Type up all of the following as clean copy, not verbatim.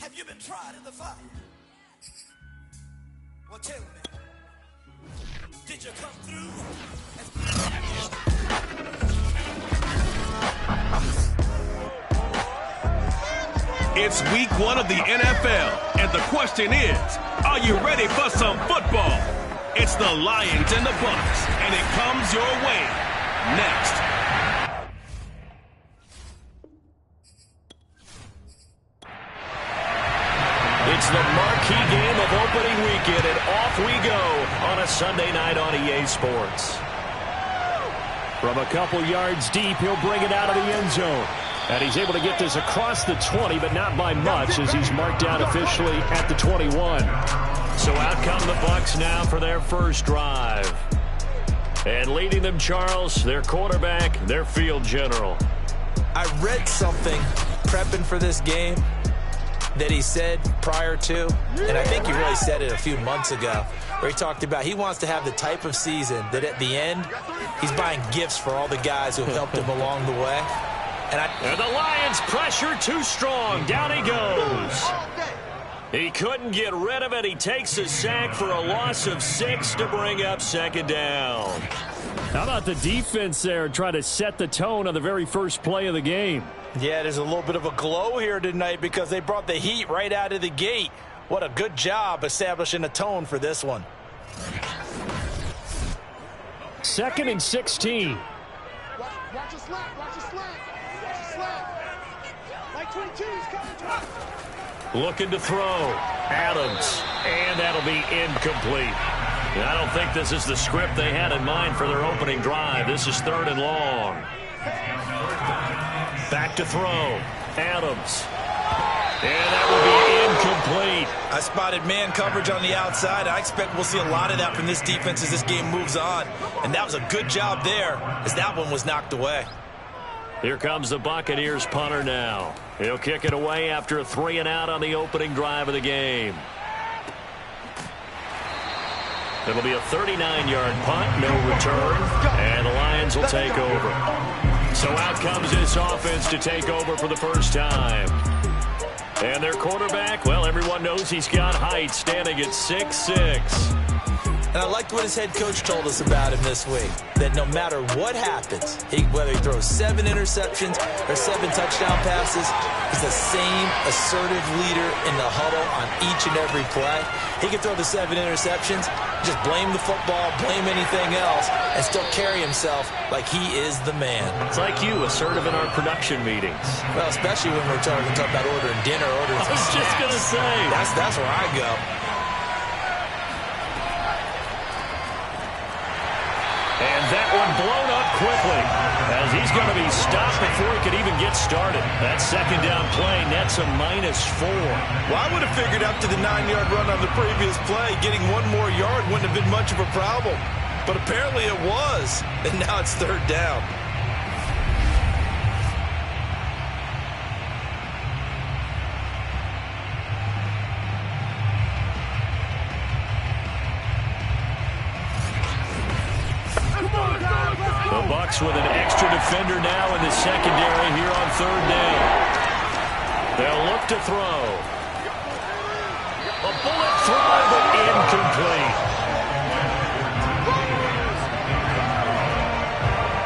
Have you been tried in the fire? Well, tell me, did you come through? It's week 1 of the NFL, and the question is, are you ready for some football? It's the Lions and the Bucs, and it comes your way next. It's the marquee game of opening weekend, and off we go on a Sunday night on EA Sports. From a couple yards deep, he'll bring it out of the end zone. And he's able to get this across the 20, but not by much, as he's marked down officially at the 21. So out come the Bucs now for their first drive. And leading them, Charles, their quarterback, their field general. I read something prepping for this game that he said prior to, and I think he really said it a few months ago, where he talked about he wants to have the type of season that at the end, he's buying gifts for all the guys who have helped him along the way. And the Lions pressure too strong. Down he goes. He couldn't get rid of it. He takes a sack for a loss of 6 to bring up second down. How about the defense there trying to set the tone on the very first play of the game? Yeah, there's a little bit of a glow here tonight because they brought the heat right out of the gate. What a good job establishing a tone for this one. 2nd and 16. Watch a slant, watch a slant. Watch a slant. Like 22, he's coming. Looking to throw. Adams. And that'll be incomplete. I don't think this is the script they had in mind for their opening drive. This is 3rd and long. Back to throw. Adams. And that will be incomplete. I spotted man coverage on the outside. I expect we'll see a lot of that from this defense as this game moves on. And that was a good job there as that one was knocked away. Here comes the Buccaneers punter now. He'll kick it away after a 3-and-out on the opening drive of the game. It'll be a 39-yard punt, no return, and the Lions will take over. So out comes this offense to take over for the first time. And their quarterback, well, everyone knows he's got height, standing at 6'6". And I liked what his head coach told us about him this week, that no matter what happens, whether he throws 7 interceptions or 7 touchdown passes, he's the same assertive leader in the huddle on each and every play. He can throw the 7 interceptions, just blame the football, blame anything else, and still carry himself like he is the man. It's like you, assertive in our production meetings. Well, especially when we're talking about ordering dinner, ordering I was just going to say. That's where I go. And that one blown up quickly as he's going to be stopped before he could even get started. That second down play nets a -4. Well, I would have figured after the 9-yard run on the previous play, getting 1 more yard wouldn't have been much of a problem. But apparently it was, and now it's 3rd down. The Bucs with an extra defender now in the secondary here on 3rd down. They'll look to throw. A bullet throw, but incomplete.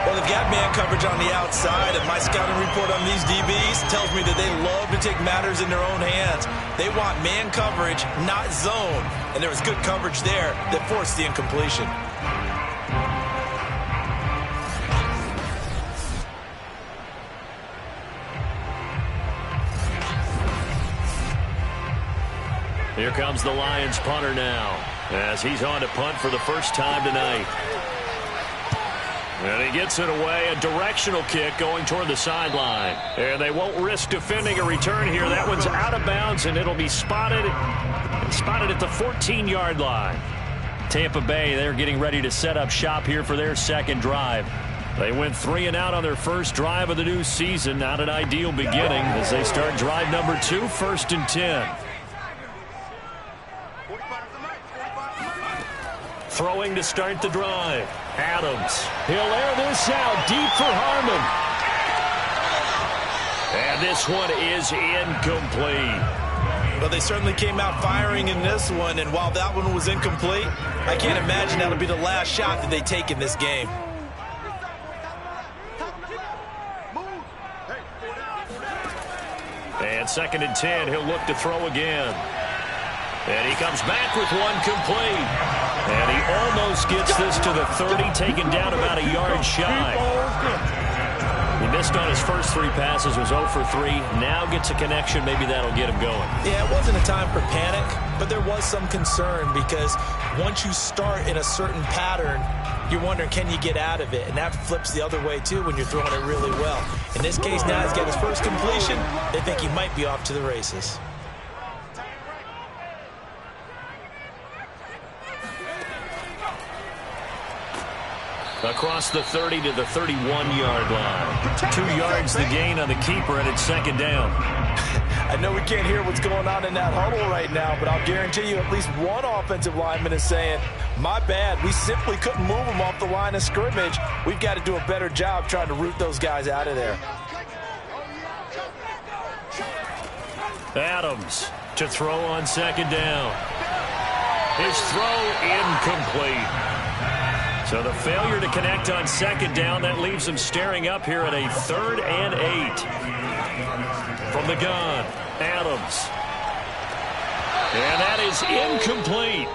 Well, they've got man coverage on the outside, and my scouting report on these DBs tells me that they love to take matters in their own hands. They want man coverage, not zone. And there was good coverage there that forced the incompletion. Here comes the Lions punter now as he's on to punt for the first time tonight. And he gets it away, a directional kick going toward the sideline. And they won't risk defending a return here. That one's out of bounds, and it'll be spotted at the 14-yard line. Tampa Bay, they're getting ready to set up shop here for their second drive. They went 3-and-out on their first drive of the new season. Not an ideal beginning as they start drive number 2, 1st and 10. Throwing to start the drive. Adams. He'll air this out deep for Harmon. And this one is incomplete. Well, they certainly came out firing in this one, and while that one was incomplete, I can't imagine that'll be the last shot that they take in this game. And 2nd and 10, he'll look to throw again. And he comes back with one complete. And he almost gets this to the 30, taken down about a yard shy. He missed on his first 3 passes, was 0 for 3. Now gets a connection. Maybe that'll get him going. Yeah, it wasn't a time for panic, but there was some concern because once you start in a certain pattern, you're wondering, can you get out of it? And that flips the other way, too, when you're throwing it really well. In this case, now he's got his first completion. They think he might be off to the races. Across the 30 to the 31-yard line. 2 yards the gain on the keeper, and it's 2nd down. I know we can't hear what's going on in that huddle right now, but I'll guarantee you at least one offensive lineman is saying, my bad, we simply couldn't move them off the line of scrimmage. We've got to do a better job trying to root those guys out of there. Adams to throw on 2nd down. His throw incomplete. So the failure to connect on 2nd down, that leaves him staring up here at a 3rd and 8. From the gun, Adams. And that is incomplete.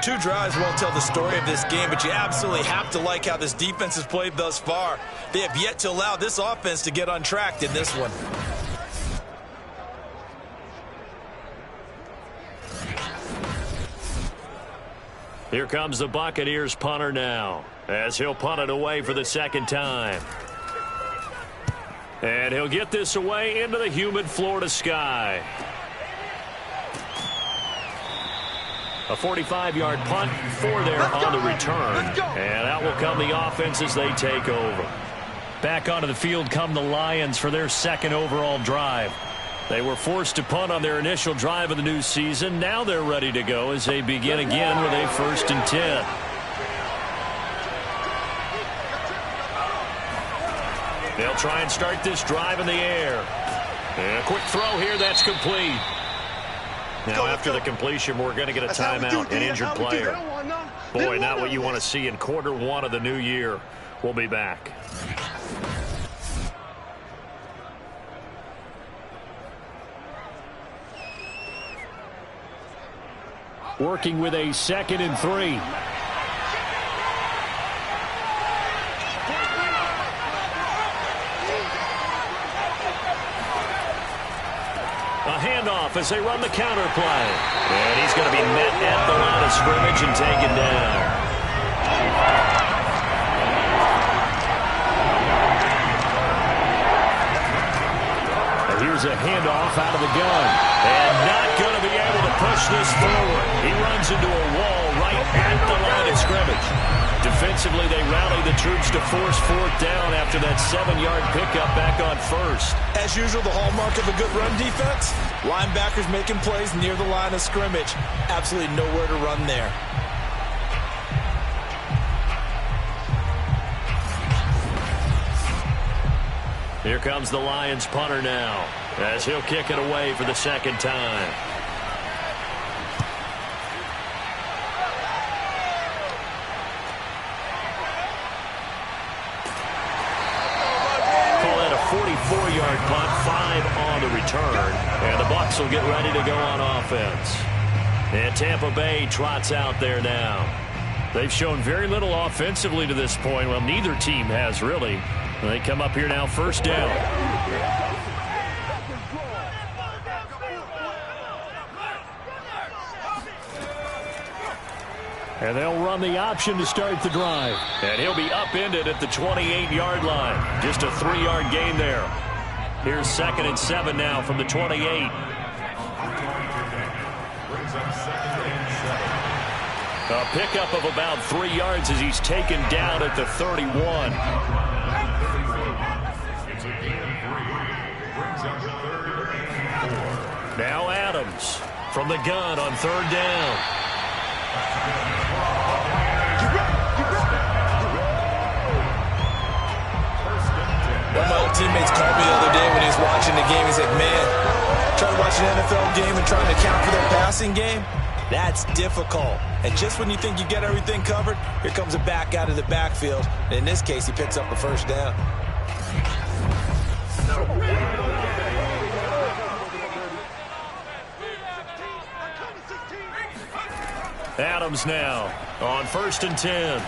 Two drives won't tell the story of this game, but you absolutely have to like how this defense has played thus far. They have yet to allow this offense to get untracked in this one. Here comes the Buccaneers punter now, as he'll punt it away for the 2nd time. And he'll get this away into the humid Florida sky. A 45-yard punt, 4 there on the return. And out will come the offense as they take over. Back onto the field come the Lions for their 2nd overall drive. They were forced to punt on their initial drive of the new season. Now they're ready to go as they begin again with a 1st and 10. They'll try and start this drive in the air. And a quick throw here, that's complete. Now after the completion, we're going to get a timeout, an injured player. Boy, not what you want to see in quarter 1 of the new year. We'll be back. Working with a 2nd and 3. A handoff as they run the counter play. And he's going to be met at the line of scrimmage and taken down. Here's a handoff out of the gun. And not going to be able to push this forward. He runs into a wall right at the line of scrimmage. Defensively, they rally the troops to force 4th down after that 7-yard pickup back on 1st. As usual, the hallmark of a good run defense, linebackers making plays near the line of scrimmage. Absolutely nowhere to run there. Here comes the Lions punter now, as he'll kick it away for the 2nd time. Call that a 44-yard punt, 5 on the return, and the Bucs will get ready to go on offense. And Tampa Bay trots out there now. They've shown very little offensively to this point. Well, neither team has really. They come up here now, 1st down. And they'll run the option to start the drive. And he'll be upended at the 28-yard line. Just a 3-yard gain there. Here's 2nd and 7 now from the 28. A pickup of about 3 yards as he's taken down at the 31. Now Adams from the gun on 3rd down. One of my old teammates called me the other day when he was watching the game. He's like, man, trying to watch an NFL game and trying to account for their passing game, that's difficult. And just when you think you get everything covered, here comes a back out of the backfield. And in this case, he picks up a first down. Adams now on 1st and 10.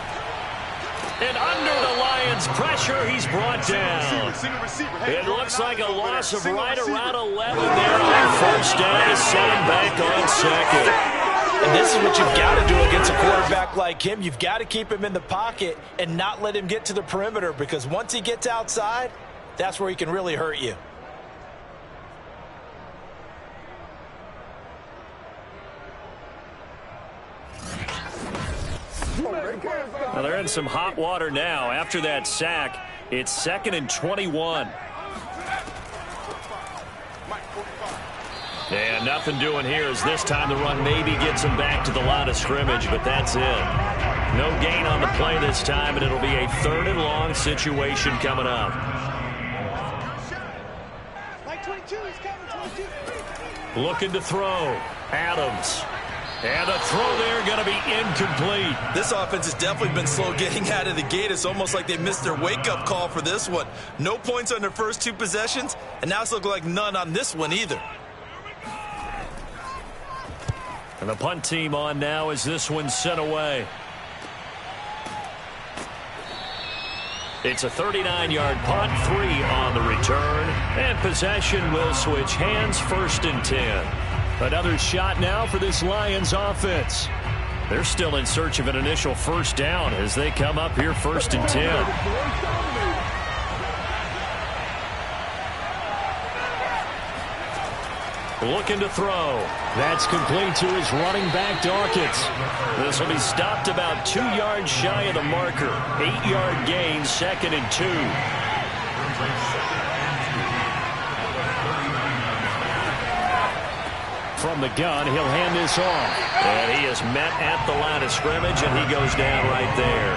And under the Lions' pressure, he's brought down. It looks like a loss of right around 11 there on 1st down to set him back on 2nd. And this is what you've got to do against a quarterback like him. You've got to keep him in the pocket and not let him get to the perimeter, because once he gets outside, that's where he can really hurt you. Well, they're in some hot water now. After that sack, it's 2nd and 21. And nothing doing here as this time the run maybe gets him back to the line of scrimmage, but that's it. No gain on the play this time, and it'll be a 3rd and long situation coming up. Looking to throw. Adams. And a throw there going to be incomplete. This offense has definitely been slow getting out of the gate. It's almost like they missed their wake-up call for this one. No points on their first 2 possessions, and now it's looking like none on this one either. And the punt team on now as this one's sent away. It's a 39-yard punt, 3 on the return. And possession will switch hands, 1st and 10. Another shot now for this Lions offense. They're still in search of an initial first down as they come up here 1st and 10. Looking to throw. That's complete to his running back, Dawkins. This will be stopped about 2 yards shy of the marker. 8-yard gain, 2nd and 2. From the gun, he'll hand this off. And he is met at the line of scrimmage, and he goes down right there.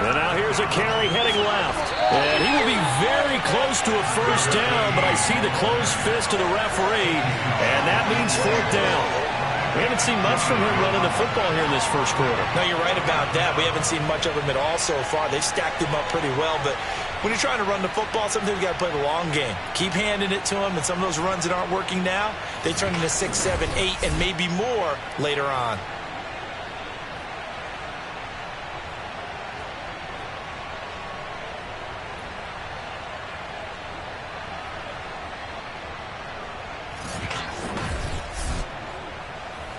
And now here's a carry heading left. And he will be very close to a first down, but I see the closed fist of the referee, and that means 4th down. We haven't seen much from him running the football here in this first quarter. No, you're right about that. We haven't seen much of him at all so far. They've stacked him up pretty well, but when you're trying to run the football, sometimes you got to play the long game. Keep handing it to him, and some of those runs that aren't working now, they turn into 6, 7, 8, and maybe more later on.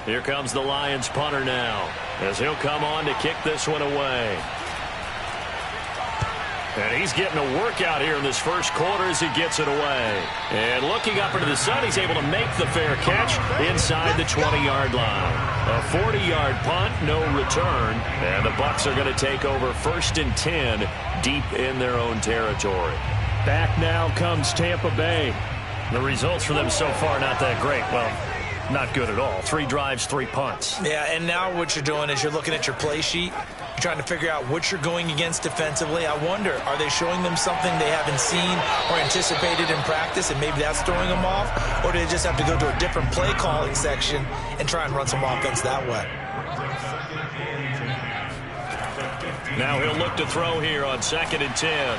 Here comes the Lions punter now, as he'll come on to kick this one away. And he's getting a workout here in this first quarter as he gets it away. And looking up into the sun, he's able to make the fair catch inside the 20-yard line. A 40-yard punt, no return. And the Bucs are going to take over 1st and 10 deep in their own territory. Back now comes Tampa Bay. The results for them so far not that great. Well, not good at all. 3 drives, 3 punts. Yeah, and now what you're doing is you're looking at your play sheet. You're trying to figure out what you're going against defensively. I wonder, are they showing them something they haven't seen or anticipated in practice, and maybe that's throwing them off? Or do they just have to go to a different play calling section and try and run some offense that way? Now he'll look to throw here on 2nd and 10.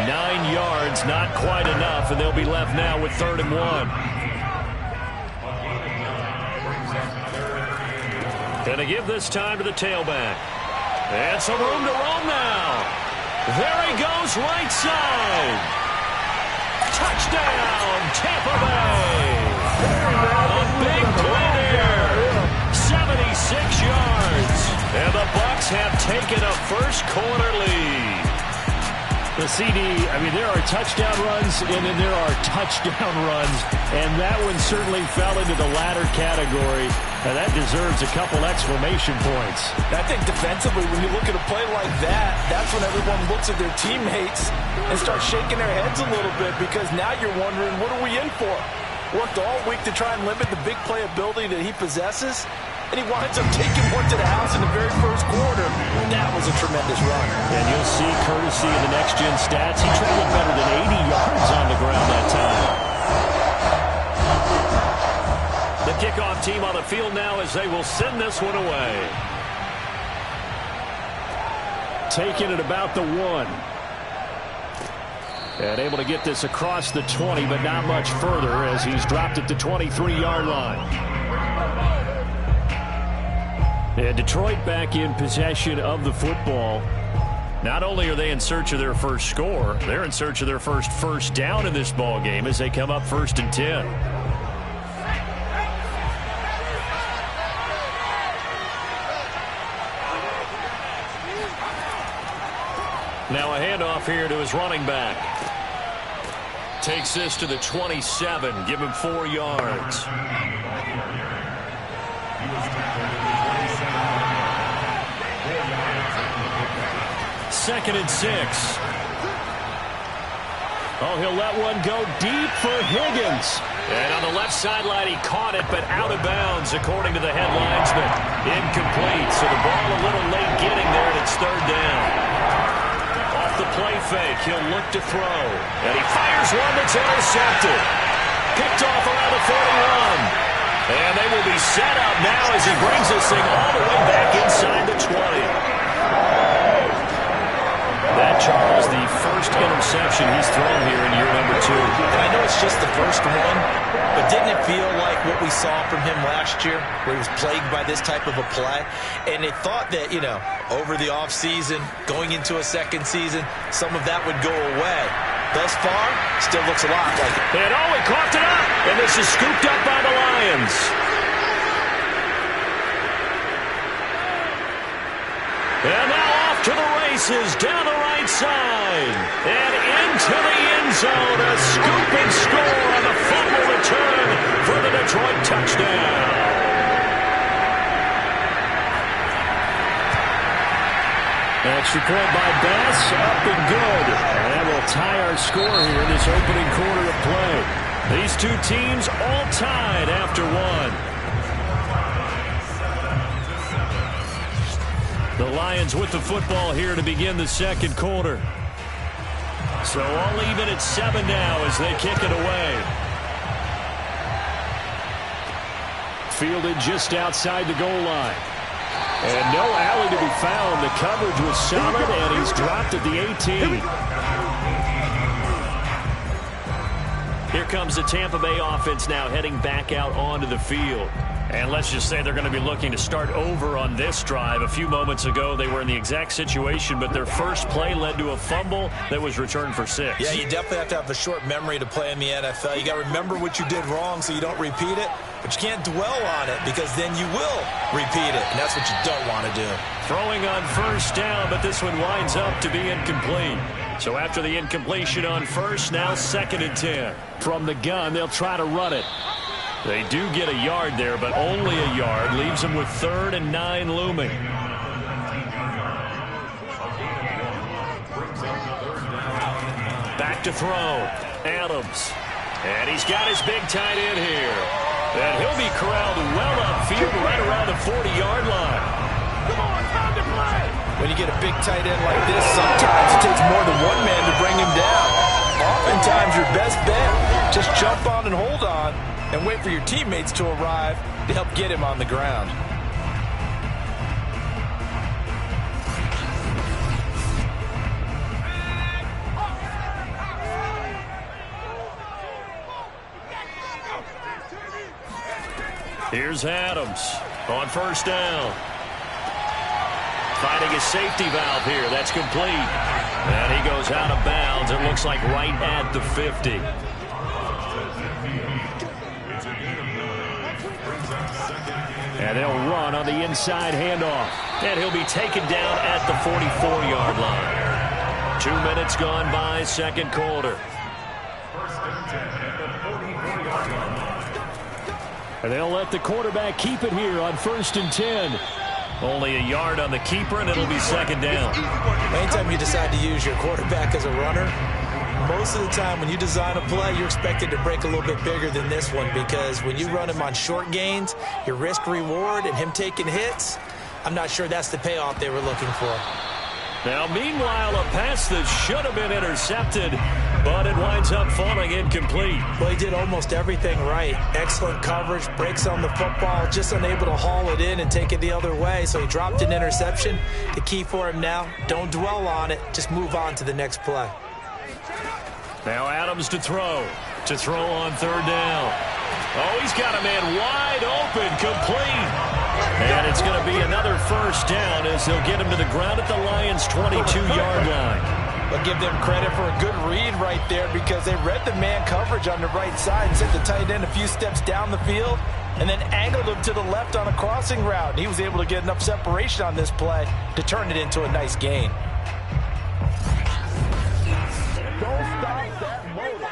9 yards, not quite enough, and they'll be left now with 3rd and 1. Going to give this time to the tailback. And some room to roam now. There he goes, right side. Touchdown, Tampa Bay. A big play there. 76 yards. And the Bucs have taken a first quarter lead. The CD, I mean, there are touchdown runs, and then there are touchdown runs, and that one certainly fell into the latter category, and that deserves a couple exclamation points. I think defensively, when you look at a play like that, that's when everyone looks at their teammates and starts shaking their heads a little bit, because now you're wondering, what are we in for? Worked all week to try and limit the big play ability that he possesses, and he winds up taking one to the house in the very first quarter. That was a tremendous run. And you'll see, courtesy of the next-gen stats, he traveled better than 80 yards on the ground that time. The kickoff team on the field now as they will send this one away. Taking it about the 1. And able to get this across the 20, but not much further as he's dropped it to 23-yard line. And Detroit back in possession of the football. Not only are they in search of their first score, they're in search of their first down in this ball game as they come up 1st and 10. Now a handoff here to his running back. Takes this to the 27. Give him 4 yards. Second and 6. Oh, he'll let one go deep for Higgins. And on the left sideline, he caught it, but out of bounds, according to the head linesman. Incomplete, so the ball a little late getting there, and it's 3rd down. Off the play fake, he'll look to throw. And he fires one that's intercepted. Picked off around the 41. And they will be set up now as he brings this thing all the way back inside the 20. That, Charles, the first interception he's thrown here in year number 2. And I know it's just the first one, but didn't it feel like what we saw from him last year, where he was plagued by this type of a play? And it thought that, over the offseason, going into a second season, some of that would go away. Thus far, still looks a lot like it. And he coughed it up, and this is scooped up by the Lions. And now off to the races, down the right side, and into the end zone. A scoop and score on the fumble return for the Detroit touchdown. Extra point by Bass, up and good. And that will tie our score here in this opening quarter of play. These two teams all tied after 1. The Lions with the football here to begin the second quarter. So all even at 7 now as they kick it away. Fielded just outside the goal line. And no alley to be found. The coverage was solid, and he's dropped at the 18. Here comes the Tampa Bay offense now heading back out onto the field. And let's just say they're going to be looking to start over on this drive. A few moments ago, they were in the exact situation, but their first play led to a fumble that was returned for 6. Yeah, you definitely have to have a short memory to play in the NFL. You got to remember what you did wrong so you don't repeat it, but you can't dwell on it because then you will repeat it, and that's what you don't want to do. Throwing on first down, but this one winds up to be incomplete. So after the incompletion on first, now 2nd and 10. From the gun, they'll try to run it. They do get a yard there, but only a yard. Leaves them with 3rd and 9 looming. Back to throw. Adams. And he's got his big tight end here. And he'll be corralled well upfield right around the 40-yard line. Come on, time to play. When you get a big tight end like this, sometimes it takes more than one man to bring him down. Oftentimes your best bet, just jump on and hold on and wait for your teammates to arrive to help get him on the ground. Here's Adams on first down. Finding a safety valve here. That's complete. And he goes out of bounds. It looks like right at the 50. And they'll run on the inside handoff. And he'll be taken down at the 44-yard line. 2 minutes gone by, second quarter. And they'll let the quarterback keep it here on 1st and 10. Only a yard on the keeper, and it'll be 2nd down. Anytime you decide to use your quarterback as a runner, most of the time when you design a play, you're expected to break a little bit bigger than this one, because when you run him on short gains, your risk-reward and him taking hits, I'm not sure that's the payoff they were looking for. Now, meanwhile, a pass that should have been intercepted, but it winds up falling incomplete. Well, he did almost everything right. Excellent coverage, breaks on the football, just unable to haul it in and take it the other way, so he dropped an interception. The key for him now, don't dwell on it, just move on to the next play. Now Adams to throw on third down. Oh, he's got a man wide open, complete. And it's going to be another first down as they'll get him to the ground at the Lions' 22-yard line. I'll give them credit for a good read right there, because they read the man coverage on the right side and sent the tight end a few steps down the field and then angled him to the left on a crossing route. And he was able to get enough separation on this play to turn it into a nice gain. Don't stop that motor.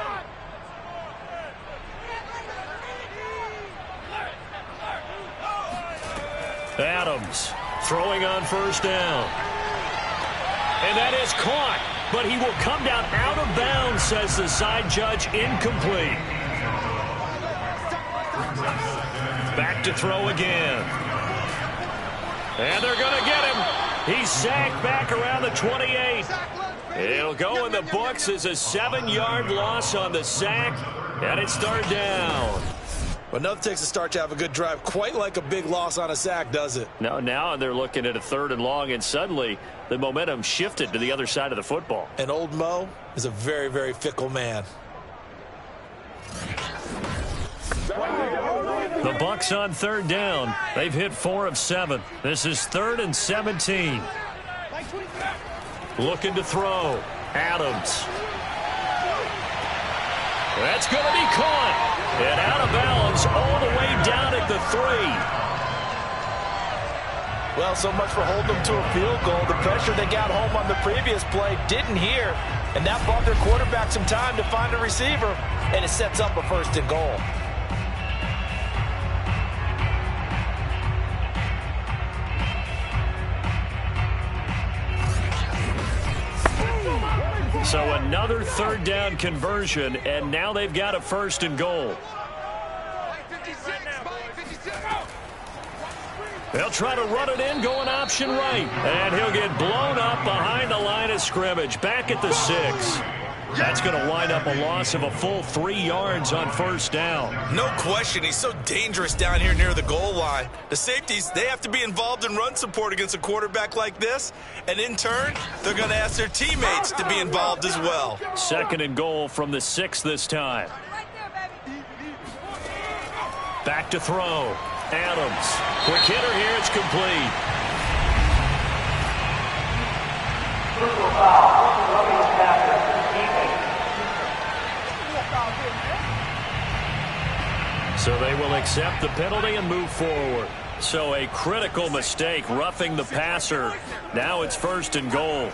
Adams throwing on first down. And that is caught, but he will come down out of bounds, says the side judge, incomplete. Back to throw again. And they're going to get him. He's sacked back around the 28. It'll go in the books as a 7-yard loss on the sack, and it's third down. Well, nothing takes a start to have a good drive quite like a big loss on a sack, does it? No, now they're looking at a 3rd and long, and suddenly the momentum shifted to the other side of the football. And old Mo is a very, very fickle man. The Bucs on third down. They've hit 4 of 7. This is 3rd and 17. Looking to throw. Adams. That's going to be caught. And out of bounds all the way down at the 3. Well, so much for holding them to a field goal. The pressure they got home on the previous play didn't hear, and that bought their quarterback some time to find a receiver, and it sets up a 1st and goal. So another 3rd down conversion, and now they've got a 1st and goal. They'll try to run it in, going option right. And he'll get blown up behind the line of scrimmage, back at the 6. That's going to wind up a loss of a full 3 yards on 1st down. No question, he's so dangerous down here near the goal line. The safeties, they have to be involved in run support against a quarterback like this. And in turn, they're going to ask their teammates to be involved as well. 2nd and goal from the 6 this time. Back to throw. Adams. Quick hitter here, it's complete. So they will accept the penalty and move forward. So a critical mistake, roughing the passer. Now it's 1st and goal.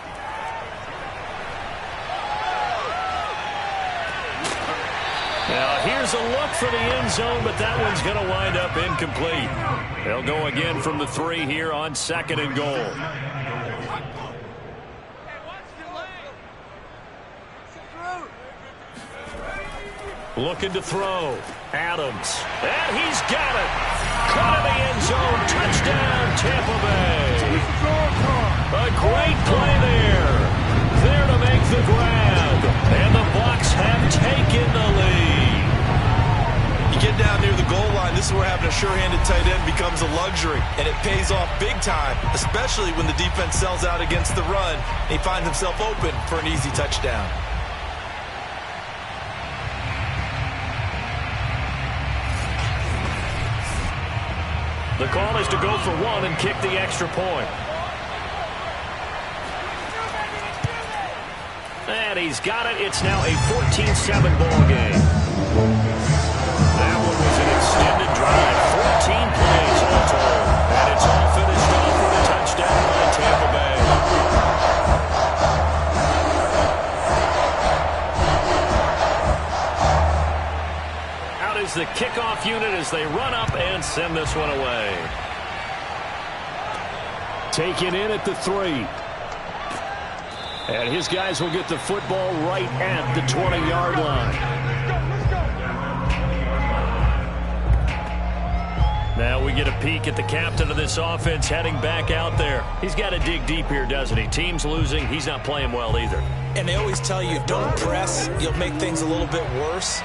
Now here's a look for the end zone, but that one's going to wind up incomplete. They'll go again from the 3 here on 2nd and goal. Looking to throw. Adams. And he's got it. Caught in the end zone. Touchdown, Tampa Bay. A great play there. There to make the grab. And the Bucs have taken the lead. You get down near the goal line, this is where having a sure-handed tight end becomes a luxury. And it pays off big time, especially when the defense sells out against the run. And he finds himself open for an easy touchdown. The call is to go for 1 and kick the extra point. And he's got it. It's now a 14-7 ball game. That one was an extended drive. 14 plays all told. And it's all finished off with a touchdown by Tampa Bay. Out is the kickoff unit as they run up and send this one away. Taken in at the 3. And his guys will get the football right at the 20-yard line. Now we get a peek at the captain of this offense heading back out there. He's got to dig deep here, doesn't he? Team's losing. He's not playing well either. And they always tell you, don't press. You'll make things a little bit worse.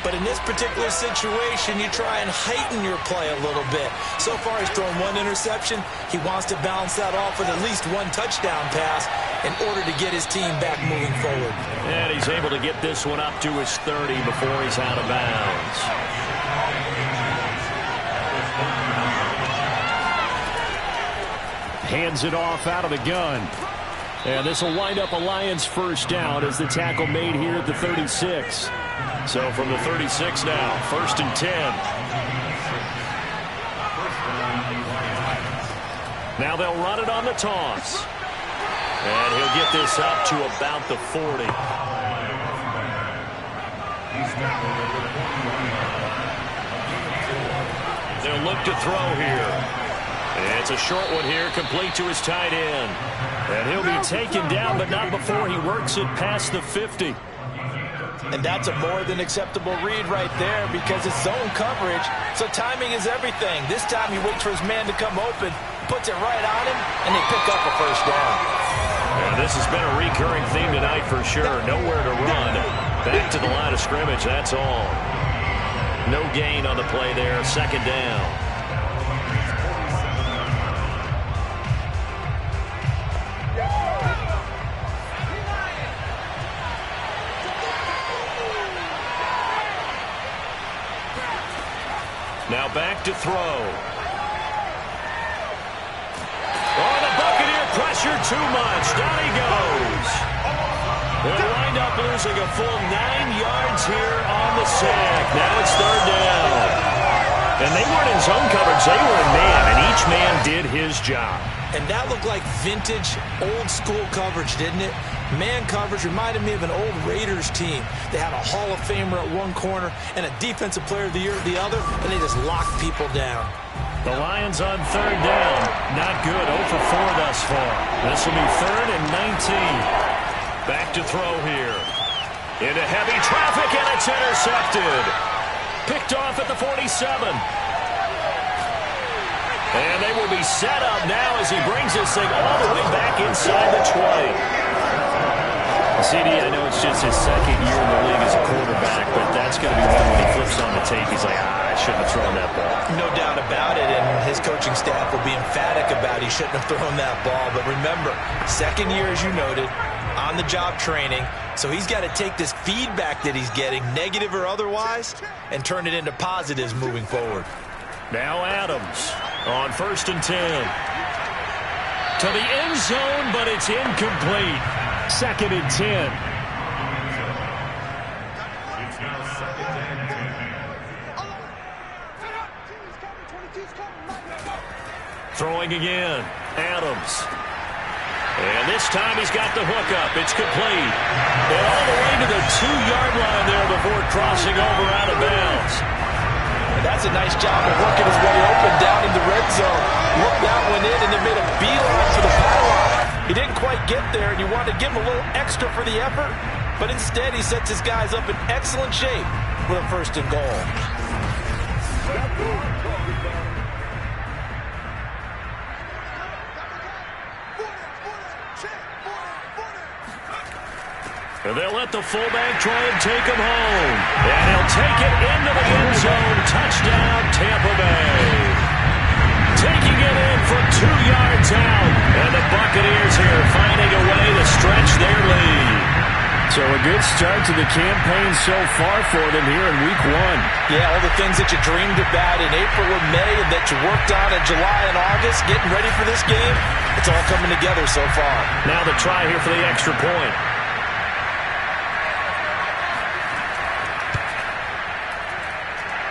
But in this particular situation, you try and heighten your play a little bit. So far, he's thrown one interception. He wants to balance that off with at least one touchdown pass in order to get his team back moving forward. And he's able to get this one up to his 30 before he's out of bounds. Hands it off out of the gun. And this will wind up a Lions first down as the tackle made here at the 36. So from the 36 now, 1st and 10. Now they'll run it on the toss. And he'll get this up to about the 40. They'll look to throw here. It's a short one here, complete to his tight end. And he'll be taken down, but not before he works it past the 50. And that's a more than acceptable read right there because it's zone coverage, so timing is everything. This time he waits for his man to come open, puts it right on him, and they pick up a first down. Yeah, this has been a recurring theme tonight for sure. Nowhere to run. Back to the line of scrimmage, that's all. No gain on the play there, 2nd down. Now back to throw. Oh, the Buccaneer pressure too much. Down he goes. They'll wind up losing a full 9 yards here on the sack. Now it's 3rd down. And they weren't in zone coverage. They were in man, and each man did his job. And that looked like vintage, old-school coverage, didn't it? Man coverage reminded me of an old Raiders team. They had a Hall of Famer at one corner and a Defensive Player of the Year at the other, and they just locked people down. The Lions on 3rd down. Not good. 0 for 4 thus far. This will be 3rd and 19. Back to throw here. Into heavy traffic, and it's intercepted. Picked off at the 47. And they will be set up now as he brings this thing all the way back inside the 20. CD, I know it's just his 2nd year in the league as a quarterback, but that's going to be one when he flips on the tape. He's like, I shouldn't have thrown that ball. No doubt about it, and his coaching staff will be emphatic about he shouldn't have thrown that ball. But remember, 2nd year, as you noted, on-the-job training, so he's got to take this feedback that he's getting, negative or otherwise, and turn it into positives moving forward. Now Adams on 1st and 10. To the end zone, but it's incomplete. 2nd and 10. Throwing again. Adams. And this time he's got the hookup. It's complete. And all the way to the 2-yard line there before crossing over out of bounds. And that's a nice job of working his way open down in the red zone. Looked that one in and then made a beeline for the pylon. He didn't quite get there, and you want to give him a little extra for the effort, but instead he sets his guys up in excellent shape for a 1st and goal. And they'll let the fullback try and take him home. And he'll take it into the end zone. Touchdown, Tampa Bay. Taking it in from 2 yards out. And the Buccaneers here finding a way to stretch their lead. So a good start to the campaign so far for them here in Week 1. Yeah, all the things that you dreamed about in April and May and that you worked on in July and August, getting ready for this game, it's all coming together so far. Now the try here for the extra point.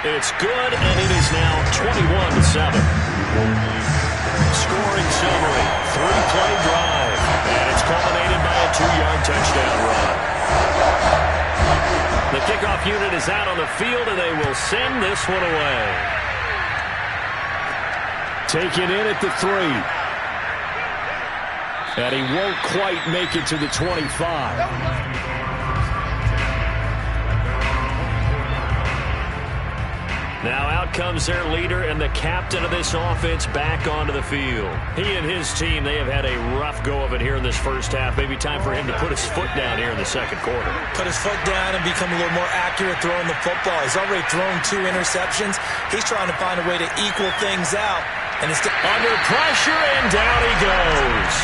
It's good, and it is now 21-7. Scoring summary, 3-play drive, and it's culminated by a 2-yard touchdown run. The kickoff unit is out on the field, and they will send this one away. Taken in at the 3. And he won't quite make it to the 25. Now out comes their leader and the captain of this offense back onto the field. He and his team, they have had a rough go of it here in this first half. Maybe time for him to put his foot down here in the second quarter. Put his foot down and become a little more accurate throwing the football. He's already thrown 2 interceptions. He's trying to find a way to equal things out. And it's under pressure, and down he goes.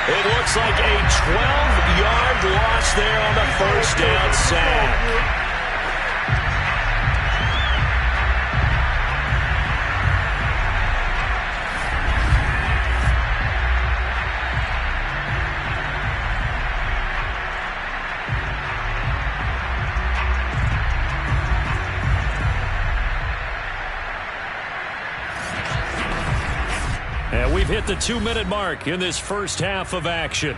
It looks like a 12-yard loss there on the first down sack. And we've hit the 2-minute mark in this first half of action.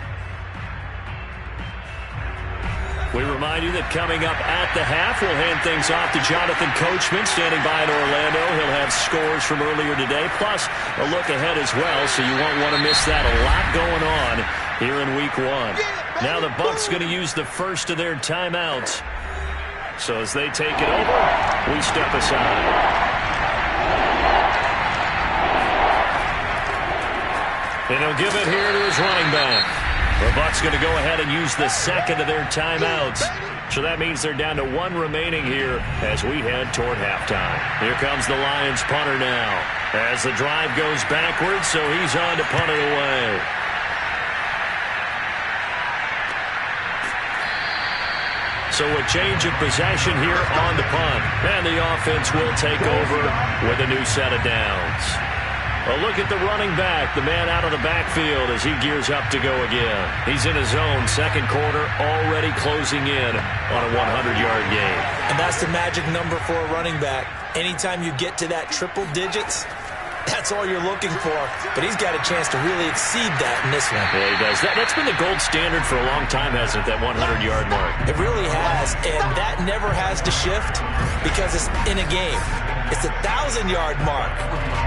We remind you that coming up at the half, we'll hand things off to Jonathan Coachman, standing by in Orlando. He'll have scores from earlier today, plus a look ahead as well, so you won't want to miss that. A lot going on here in Week 1. Now the Bucs going to use the first of their timeouts. So as they take it over, we step aside. And he'll give it here to his running back. The Bucs going to go ahead and use the second of their timeouts. So that means they're down to 1 remaining here as we head toward halftime. Here comes the Lions punter now as the drive goes backwards, so he's on to punt it away. So a change of possession here on the punt. And the offense will take over with a new set of downs. A look at the running back, the man out of the backfield as he gears up to go again. He's in his zone, second quarter, already closing in on a 100-yard game. And that's the magic number for a running back. Anytime you get to that triple digits, that's all you're looking for. But he's got a chance to really exceed that in this one. Yeah, he does. That's been the gold standard for a long time, hasn't it, that 100-yard mark? It really has, and that never has to shift because it's in a game. It's a 1,000-yard mark.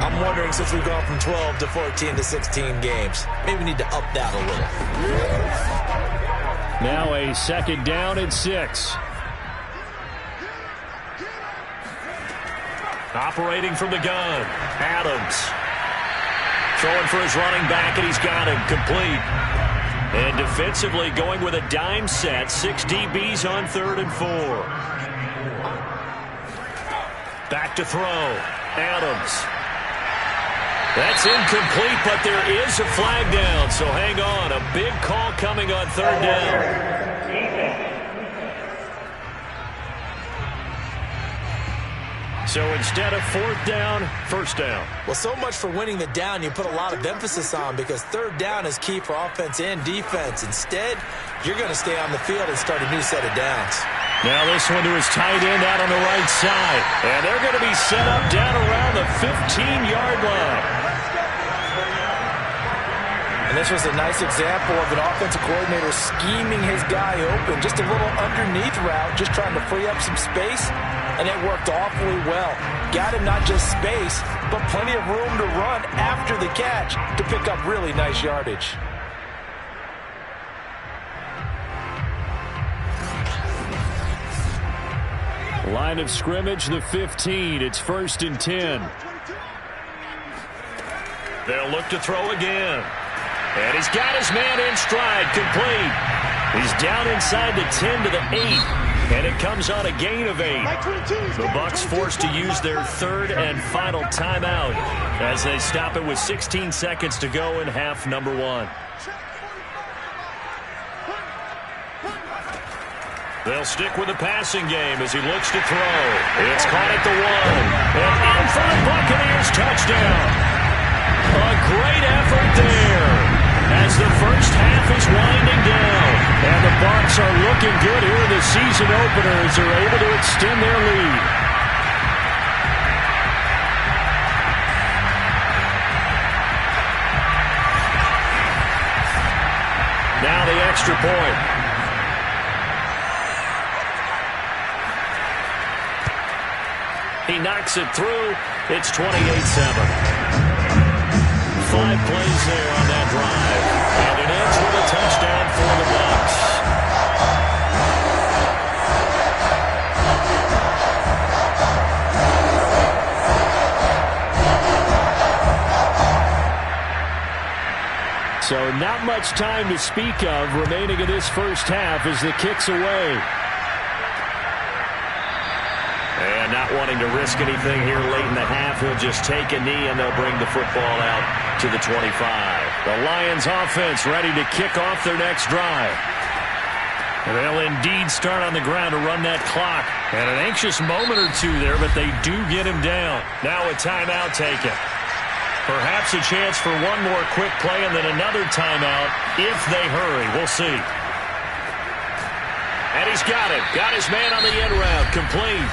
I'm wondering, since we've gone from 12 to 14 to 16 games, maybe we need to up that a little. Now a second down and 6. Operating from the gun, Adams. Throwing for his running back, and he's got him complete. And defensively going with a dime set, 6 DBs on 3rd and 4. Back to throw. Adams. That's incomplete, but there is a flag down, so hang on. A big call coming on 3rd down. So instead of 4th down, 1st down. Well, so much for winning the down you put a lot of emphasis on because 3rd down is key for offense and defense. Instead, you're going to stay on the field and start a new set of downs. Now this one to his tight end out on the right side. And they're going to be set up down around the 15-yard line. And this was a nice example of an offensive coordinator scheming his guy open. Just a little underneath route, just trying to free up some space. And it worked awfully well. Got him not just space, but plenty of room to run after the catch to pick up really nice yardage. Line of scrimmage, the 15. It's 1st and 10. They'll look to throw again. And he's got his man in stride, complete. He's down inside the 10 to the 8. And it comes on a gain of 8. The Bucs forced to use their 3rd and final timeout as they stop it with 16 seconds to go in half number 1. They'll stick with the passing game as he looks to throw. It's caught at the 1. And in for the Buccaneers touchdown. A great effort there as the first half is winding down. And the Bucs are looking good here in the season opener as they're able to extend their lead. Now the extra point. He knocks it through. It's 28-7. 5 plays there on that drive. And it ends So not much time to speak of remaining in this first half as the kick's away. And not wanting to risk anything here late in the half, he'll just take a knee and they'll bring the football out to the 25. The Lions offense ready to kick off their next drive. And they'll indeed start on the ground to run that clock. And an anxious moment or two there, but they do get him down. Now a timeout taken. Perhaps a chance for one more quick play and then another timeout if they hurry. We'll see. And he's got it. Got his man on the end route. Complete.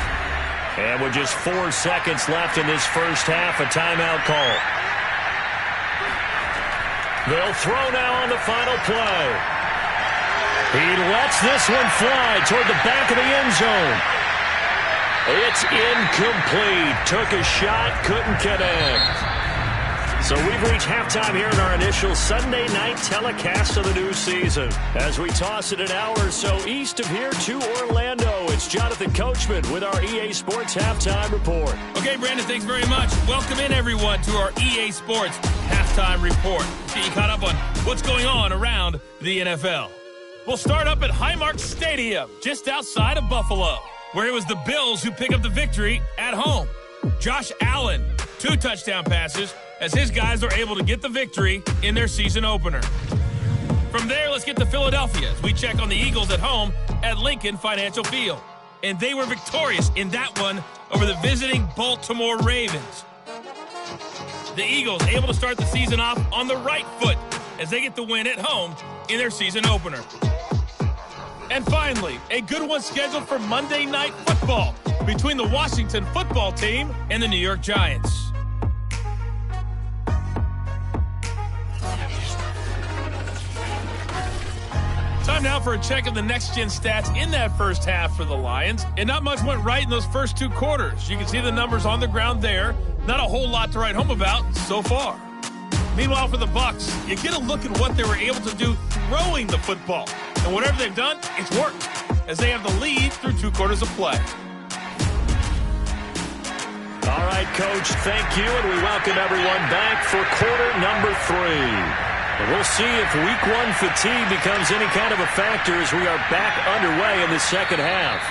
And with just 4 seconds left in this first half, a timeout call. They'll throw now on the final play. He lets this one fly toward the back of the end zone. It's incomplete. Took a shot, couldn't connect. So we've reached halftime here in our initial Sunday night telecast of the new season. As we toss it an hour or so east of here to Orlando, it's Jonathan Coachman with our EA Sports Halftime Report. Okay, Brandon, thanks very much. Welcome in, everyone, to our EA Sports Halftime Report. Get you caught up on what's going on around the NFL. We'll start up at Highmark Stadium, just outside of Buffalo, where it was the Bills who pick up the victory at home. Josh Allen, 2 touchdown passes, as his guys are able to get the victory in their season opener. From there, let's get to Philadelphia as we check on the Eagles at home at Lincoln Financial Field. And they were victorious in that one over the visiting Baltimore Ravens. The Eagles able to start the season off on the right foot as they get the win at home in their season opener. And finally, a good one scheduled for Monday Night Football between the Washington football team and the New York Giants. Time now for a check of the next-gen stats in that first half for the Lions. And not much went right in those first 2 quarters. You can see the numbers on the ground there. Not a whole lot to write home about so far. Meanwhile, for the Bucs, you get a look at what they were able to do throwing the football. And whatever they've done, it's worked, as they have the lead through 2 quarters of play. All right, Coach, thank you, and we welcome everyone back for quarter number 3. And we'll see if week 1 fatigue becomes any kind of a factor as we are back underway in the second half.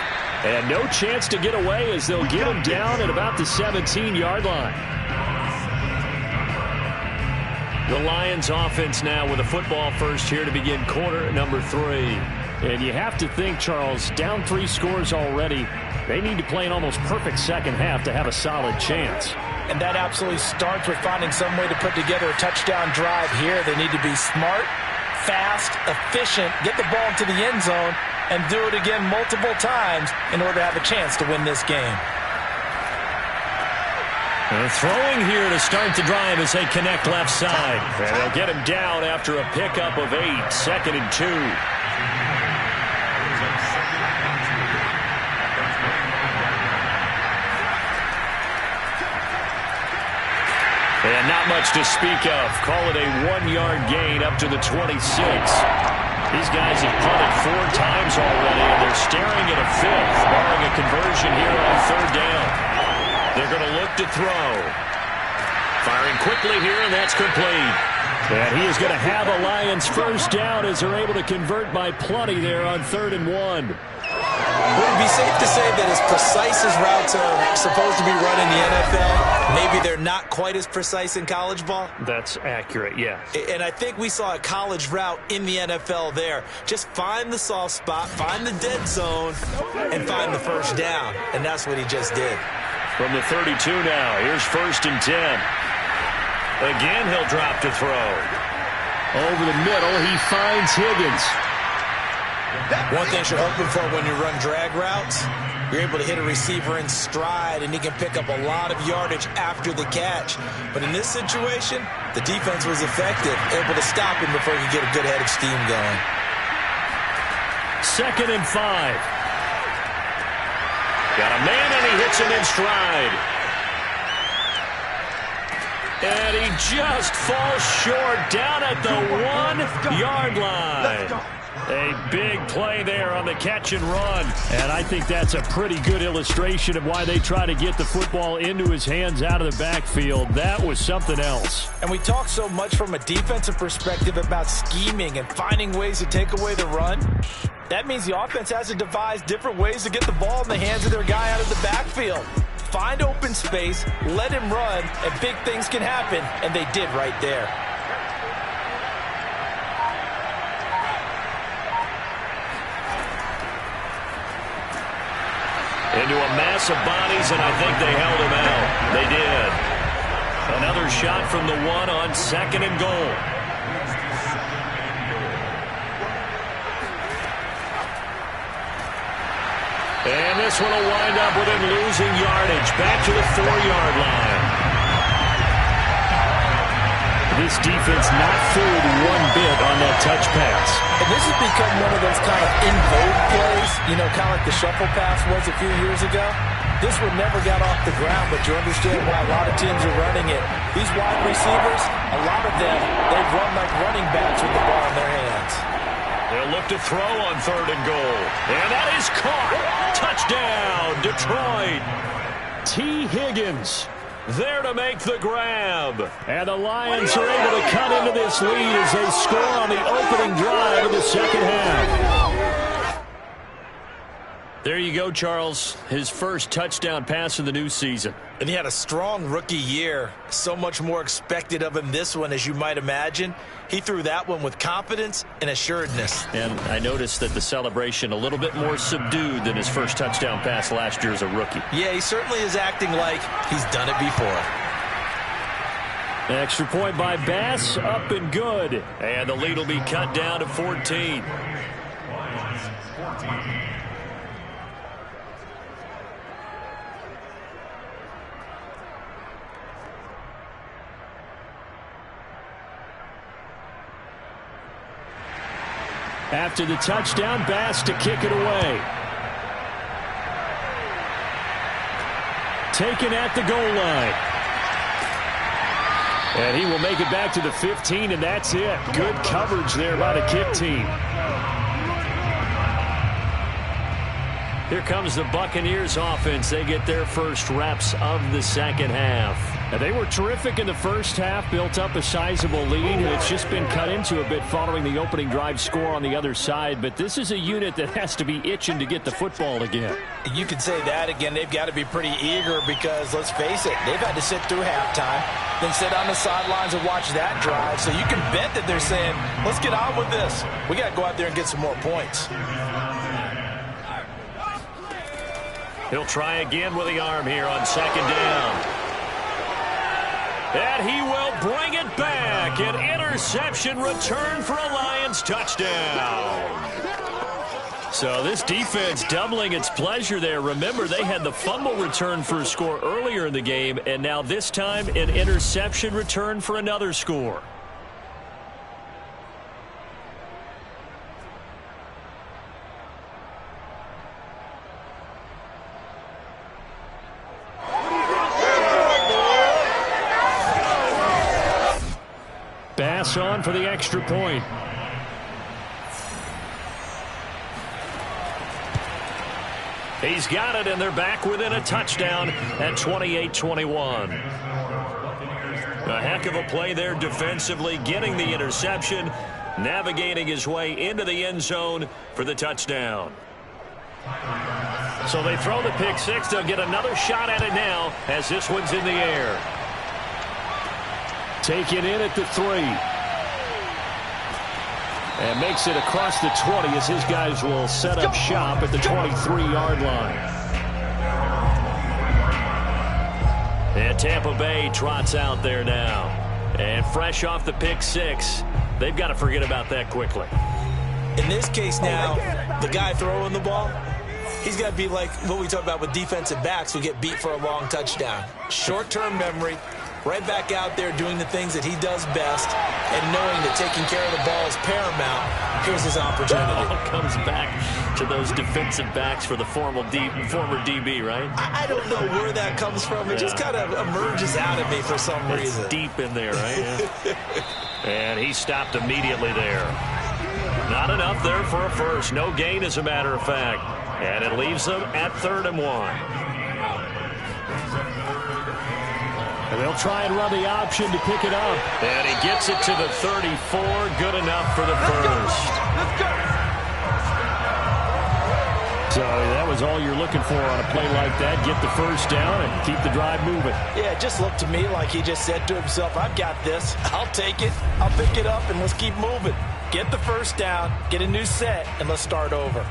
And no chance to get away as they'll get him down at about the 17-yard line. The Lions offense now with a football first here to begin quarter number 3. And you have to think, Charles, down 3 scores already. They need to play an almost perfect second half to have a solid chance. And that absolutely starts with finding some way to put together a touchdown drive here. They need to be smart, fast, efficient, get the ball into the end zone, and do it again multiple times in order to have a chance to win this game. And throwing here to start the drive as they connect left side. And they'll get him down after a pickup of 8, 2nd and 2. And not much to speak of. Call it a 1-yard gain up to the 26. These guys have punted 4 times already, and they're staring at a 5th, barring a conversion here on 3rd down. They're going to look to throw. Firing quickly here, and that's complete. And he is going to have a Lions first down as they're able to convert by plenty there on 3rd and 1. Would it be safe to say that as precise as routes are supposed to be run in the NFL, maybe they're not quite as precise in college ball? That's accurate, yes. And I think we saw a college route in the NFL there. Just find the soft spot, find the dead zone, and find the first down. And that's what he just did. From the 32 now, here's 1st and 10. Again, he'll drop to throw. Over the middle, he finds Higgins. One thing you're hoping for when you run drag routes, you're able to hit a receiver in stride, and he can pick up a lot of yardage after the catch. But in this situation, the defense was effective, able to stop him before he could get a good head of steam going. 2nd and 5. Got a man, and he hits him in stride. And he just falls short down at the 1-yard line. A big play there on the catch and run. And I think that's a pretty good illustration of why they try to get the football into his hands out of the backfield. That was something else. And we talk so much from a defensive perspective about scheming and finding ways to take away the run. That means the offense has to devise different ways to get the ball in the hands of their guy out of the backfield. Find open space, let him run, and big things can happen. And they did right there. Into a mass of bodies, and I think they held him out. They did. Another shot from the one on 2nd and goal. And this one will wind up with him losing yardage. Back to the 4-yard line. This defense not fooled one bit on that touch pass. And this has become one of those kind of in-vogue plays, you know, kind of like the shuffle pass was a few years ago. This one never got off the ground, but you understand why a lot of teams are running it. These wide receivers, a lot of them, they've run like running backs with the ball in their hands. They'll look to throw on 3rd and goal. And that is caught. Touchdown, Detroit. T. Higgins there to make the grab. And the Lions are able to cut into this lead as they score on the opening drive of the second half. There you go, Charles. His first touchdown pass of the new season. And he had a strong rookie year. So much more expected of him this one, as you might imagine. He threw that one with confidence and assuredness. And I noticed that the celebration a little bit more subdued than his first touchdown pass last year as a rookie. Yeah, he certainly is acting like he's done it before. Extra point by Bass, up and good. And the lead will be cut down to 14. After the touchdown, Bass to kick it away. Taken at the goal line. And he will make it back to the 15, and that's it. Good coverage there by the kick team. Here comes the Buccaneers offense. They get their first reps of the second half. And they were terrific in the first half, built up a sizable lead. It's just been cut into a bit following the opening drive score on the other side. But this is a unit that has to be itching to get the football again. You can say that again. They've got to be pretty eager because, let's face it, they've had to sit through halftime, then sit on the sidelines and watch that drive. So you can bet that they're saying, let's get on with this. We got to go out there and get some more points. He'll try again with the arm here on 2nd down. And he will bring it back. An interception return for a Lions touchdown. So this defense doubling its pleasure there. Remember, they had the fumble return for a score earlier in the game, and now this time an interception return for another score. Bass on for the extra point. He's got it, and they're back within a touchdown at 28-21. A heck of a play there defensively, getting the interception, navigating his way into the end zone for the touchdown. So they throw the pick six. They'll get another shot at it now as this one's in the air. Taken in at the 3. And makes it across the 20 as his guys will set up shop at the 23-yard line. And Tampa Bay trots out there now. And fresh off the pick six, they've got to forget about that quickly. In this case now, the guy throwing the ball, he's got to be like what we talk about with defensive backs who get beat for a long touchdown. Short-term memory. Right back out there doing the things that he does best and knowing that taking care of the ball is paramount. Here's his opportunity. It all comes back to those defensive backs for the former DB, right? I don't know where that comes from. It just kind of emerges out of me for some reason. It's deep in there, right? Yeah. And he stopped immediately there. Not enough there for a first. No gain, as a matter of fact. And it leaves them at 3rd and 1. And they'll try and run the option to pick it up. And he gets it to the 34. Good enough for the first. Let's go. So that was all you're looking for on a play like that. Get the first down and keep the drive moving. Yeah, it just looked to me like he just said to himself, I've got this. I'll take it. I'll pick it up, and let's keep moving. Get the first down, get a new set, and let's start over.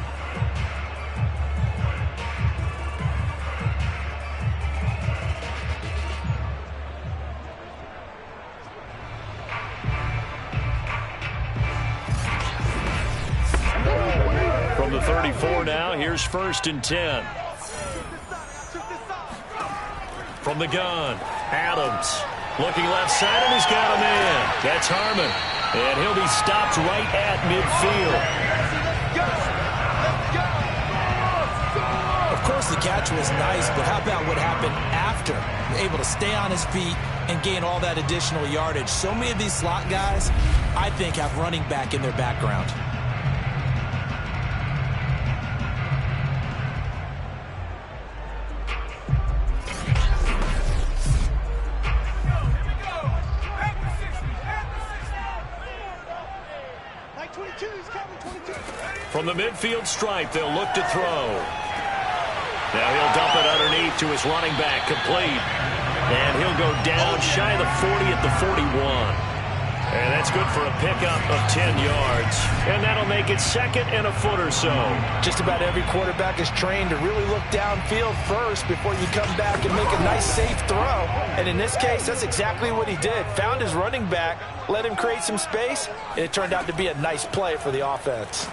From the 34 now, here's 1st and 10. From the gun, Adams. Looking left side, and he's got a man. That's Harmon. And he'll be stopped right at midfield. Of course, the catch was nice, but how about what happened after? Able to stay on his feet and gain all that additional yardage. So many of these slot guys, I think, have running back in their background. From the midfield stripe, they'll look to throw. Now he'll dump it underneath to his running back, complete. And he'll go down shy of the 40 at the 41. And that's good for a pickup of 10 yards. And that'll make it 2nd and a foot or so. Just about every quarterback is trained to really look downfield first before you come back and make a nice, safe throw. And in this case, that's exactly what he did. Found his running back, let him create some space, and it turned out to be a nice play for the offense.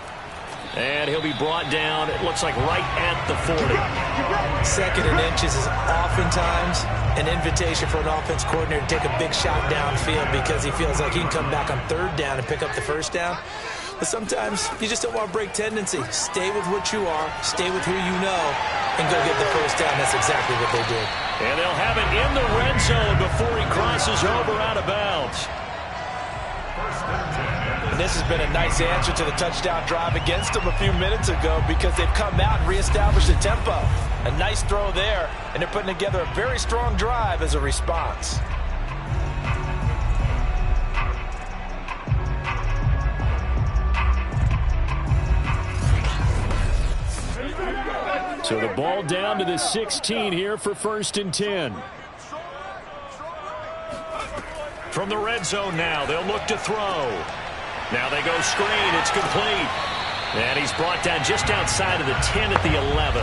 And he'll be brought down, it looks like right at the 40. 2nd and inches is oftentimes an invitation for an offense coordinator to take a big shot downfield because he feels like he can come back on 3rd down and pick up the first down. But sometimes you just don't want to break tendency. Stay with what you are, stay with who you know, and go get the first down. That's exactly what they did. And they'll have it in the red zone before he crosses over out of bounds. And this has been a nice answer to the touchdown drive against them a few minutes ago because they've come out and reestablished the tempo. A nice throw there, and they're putting together a very strong drive as a response. So the ball down to the 16 here for 1st and 10. From the red zone now, they'll look to throw. Now they go screen. It's complete. And he's brought down just outside of the 10 at the 11.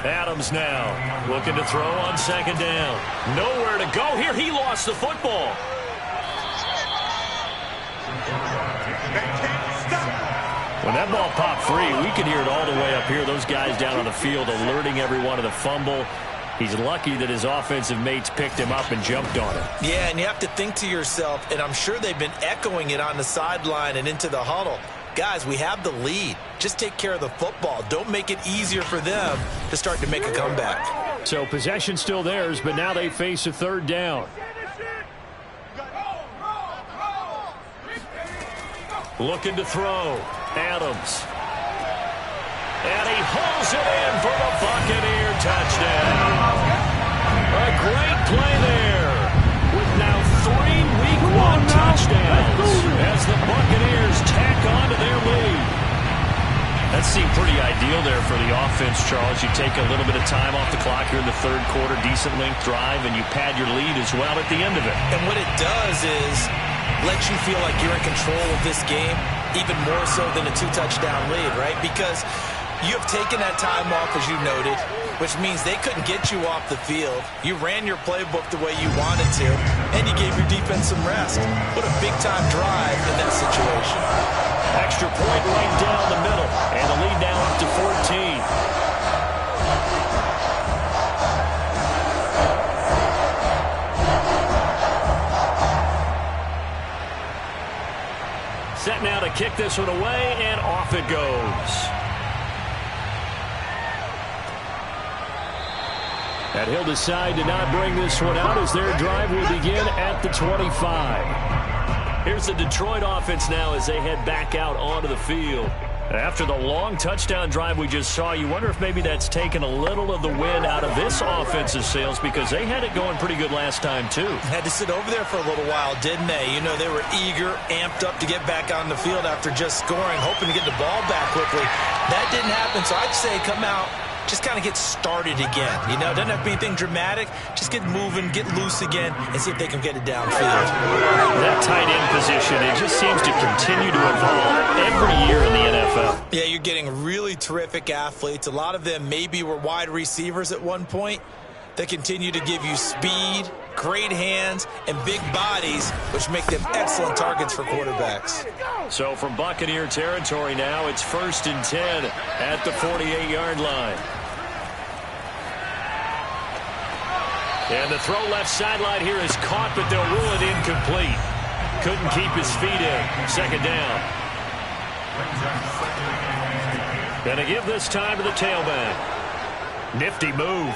Adams now looking to throw on 2nd down. Nowhere to go here. He lost the football. When that ball popped free, we could hear it all the way up here. Those guys down on the field alerting everyone of the fumble. He's lucky that his offensive mates picked him up and jumped on it. Yeah, and you have to think to yourself, and I'm sure they've been echoing it on the sideline and into the huddle. Guys, we have the lead. Just take care of the football. Don't make it easier for them to start to make a comeback. So possession still theirs, but now they face a 3rd down. Looking to throw. Adams. And he hauls it in for the Buccaneer touchdown. A great play there with now 3 Week 1 touchdowns as the Buccaneers tack on to their lead. That seemed pretty ideal there for the offense, Charles. You take a little bit of time off the clock here in the 3rd quarter, decent length drive, and you pad your lead as well at the end of it. And what it does is let you feel like you're in control of this game, even more so than a 2-touchdown lead, right? Because you have taken that time off, as you noted, which means they couldn't get you off the field. You ran your playbook the way you wanted to, and you gave your defense some rest. What a big-time drive in that situation. Extra point right down the middle, and the lead now up to 14. Set now to kick this one away, and off it goes. And he'll decide to not bring this one out as their drive will begin at the 25. Here's the Detroit offense now as they head back out onto the field. After the long touchdown drive we just saw, you wonder if maybe that's taken a little of the wind out of this offense's sails because they had it going pretty good last time, too. Had to sit over there for a little while, didn't they? You know, they were eager, amped up to get back on the field after just scoring, hoping to get the ball back quickly. That didn't happen, so I'd say come out, just kind of get started again. You know, it doesn't have to be anything dramatic. Just get moving, get loose again, and see if they can get it downfield. That tight end position, it just seems to continue to evolve every year in the NFL. Yeah, you're getting really terrific athletes. A lot of them maybe were wide receivers at one point. They continue to give you speed, great hands, and big bodies, which make them excellent targets for quarterbacks. So from Buccaneer territory now, it's 1st and 10 at the 48-yard line. And the throw left sideline here is caught, but they'll rule it incomplete. Couldn't keep his feet in. 2nd down. Gonna give this time to the tailback. Nifty move.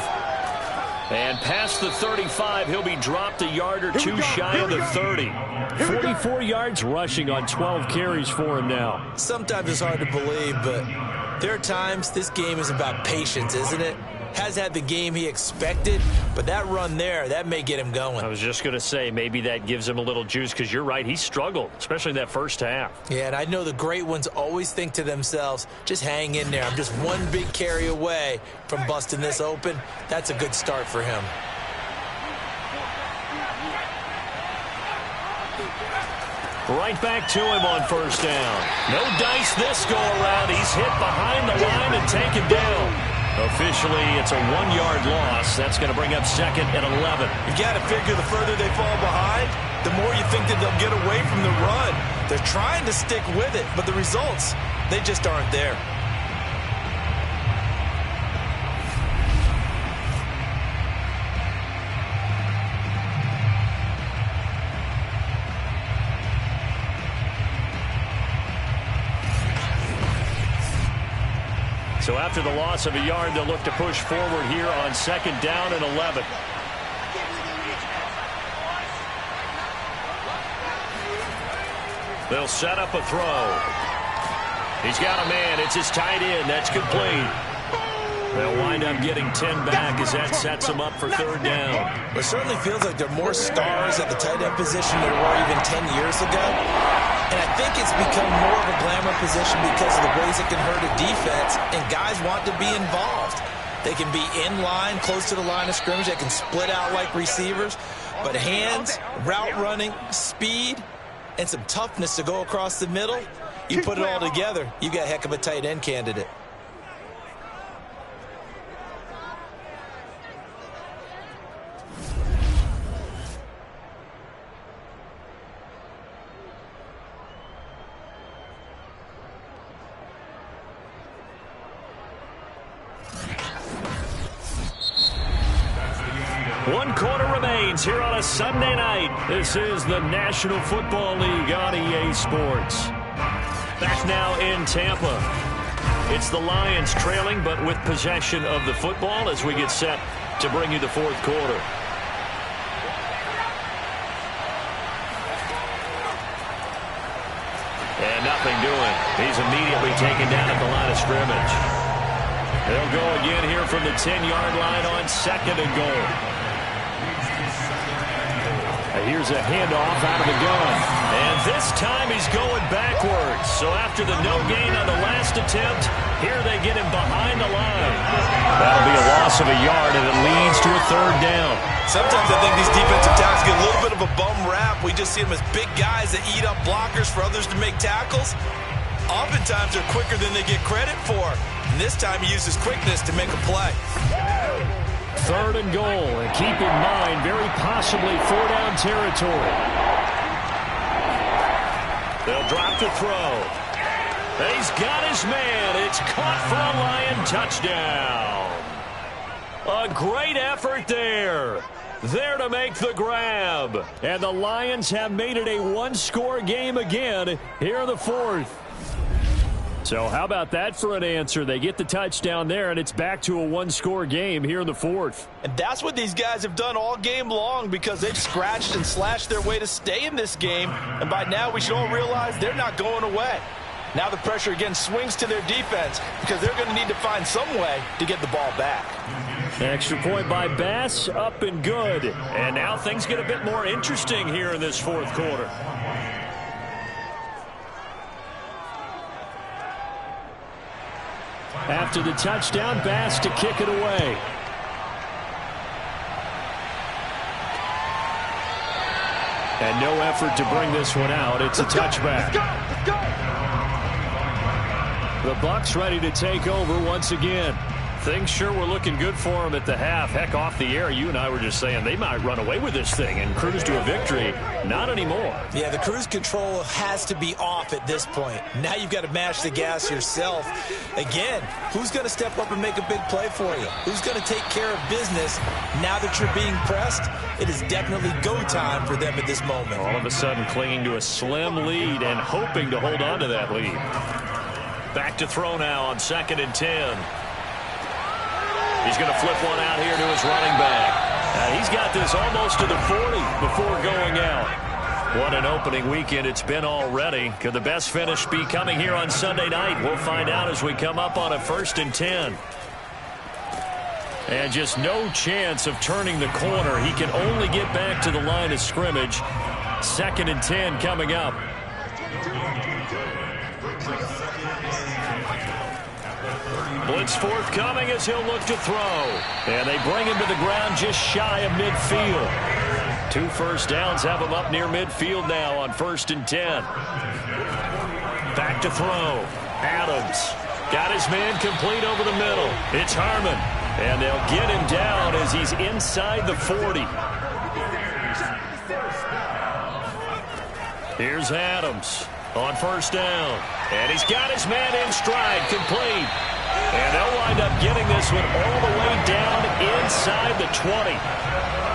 And past the 35, he'll be dropped a yard or two shy of the 30. 44 yards rushing on 12 carries for him now. Sometimes it's hard to believe, but there are times this game is about patience, isn't it? Has had the game he expected, but that run there, that may get him going. I was just going to say, maybe that gives him a little juice because you're right, he struggled, especially in that first half. Yeah, and I know the great ones always think to themselves, just hang in there. I'm just one big carry away from busting this open. That's a good start for him. Right back to him on 1st down. No dice this go around. He's hit behind the line and taken down. Officially, it's a 1-yard loss. That's going to bring up 2nd and 11. You got to figure the further they fall behind, the more you think that they'll get away from the run. They're trying to stick with it, but the results, they just aren't there. So after the loss of a yard, they'll look to push forward here on 2nd down and 11. They'll set up a throw. He's got a man. It's his tight end. That's complete. They'll wind up getting 10 back as that sets them up for 3rd down. It certainly feels like there are more stars at the tight end position than there were even 10 years ago. And I think it's become more of a glamour position because of the ways it can hurt a defense, and guys want to be involved. They can be in line, close to the line of scrimmage. They can split out like receivers. But hands, route running, speed, and some toughness to go across the middle, you put it all together, you got a heck of a tight end candidate. One quarter remains here on a Sunday night. This is the National Football League on EA Sports. Back now in Tampa. It's the Lions trailing, but with possession of the football as we get set to bring you the 4th quarter. And nothing doing. He's immediately taken down at the line of scrimmage. They'll go again here from the 10-yard line on 2nd and goal. Here's a handoff out of the gun. And this time he's going backwards. So after the no gain on the last attempt, here they get him behind the line. That'll be a loss of a yard, and it leads to a 3rd down. Sometimes I think these defensive tackles get a little bit of a bum rap. We just see them as big guys that eat up blockers for others to make tackles. Oftentimes they're quicker than they get credit for. And this time he uses quickness to make a play. 3rd and goal, and keep in mind, very possibly 4-down territory. They'll drop the throw. He's got his man. It's caught for a Lion touchdown. A great effort there. There to make the grab. And the Lions have made it a 1-score game again here in the 4th. So how about that for an answer? They get the touchdown there, and it's back to a one-score game here in the fourth. And that's what these guys have done all game long because they've scratched and slashed their way to stay in this game. And by now, we should all realize they're not going away. Now the pressure again swings to their defense because they're going to need to find some way to get the ball back. Extra point by Bass, up and good. And now things get a bit more interesting here in this fourth quarter. After the touchdown, Bass to kick it away. And no effort to bring this one out. It's a touchback. Let's go. The Bucs ready to take over once again. Things sure were looking good for them at the half. Heck, off the air, you and I were just saying they might run away with this thing and cruise to a victory. Not anymore. Yeah, the cruise control has to be off at this point. Now you've got to mash the gas yourself. Again, who's going to step up and make a big play for you? Who's going to take care of business now that you're being pressed? It is definitely go time for them at this moment. All of a sudden clinging to a slim lead and hoping to hold on to that lead. Back to throw now on 2nd and 10. He's going to flip one out here to his running back. He's got this almost to the 40 before going out. What an opening weekend it's been already. Could the best finish be coming here on Sunday night? We'll find out as we come up on a 1st and 10. And just no chance of turning the corner. He can only get back to the line of scrimmage. 2nd and 10 coming up. Blitz forthcoming as he'll look to throw. And they bring him to the ground just shy of midfield. 2 first downs have him up near midfield now on 1st and 10. Back to throw. Adams got his man complete over the middle. It's Harmon. And they'll get him down as he's inside the 40. Here's Adams on 1st down. And he's got his man in stride, complete. And they'll wind up getting this one all the way down inside the 20.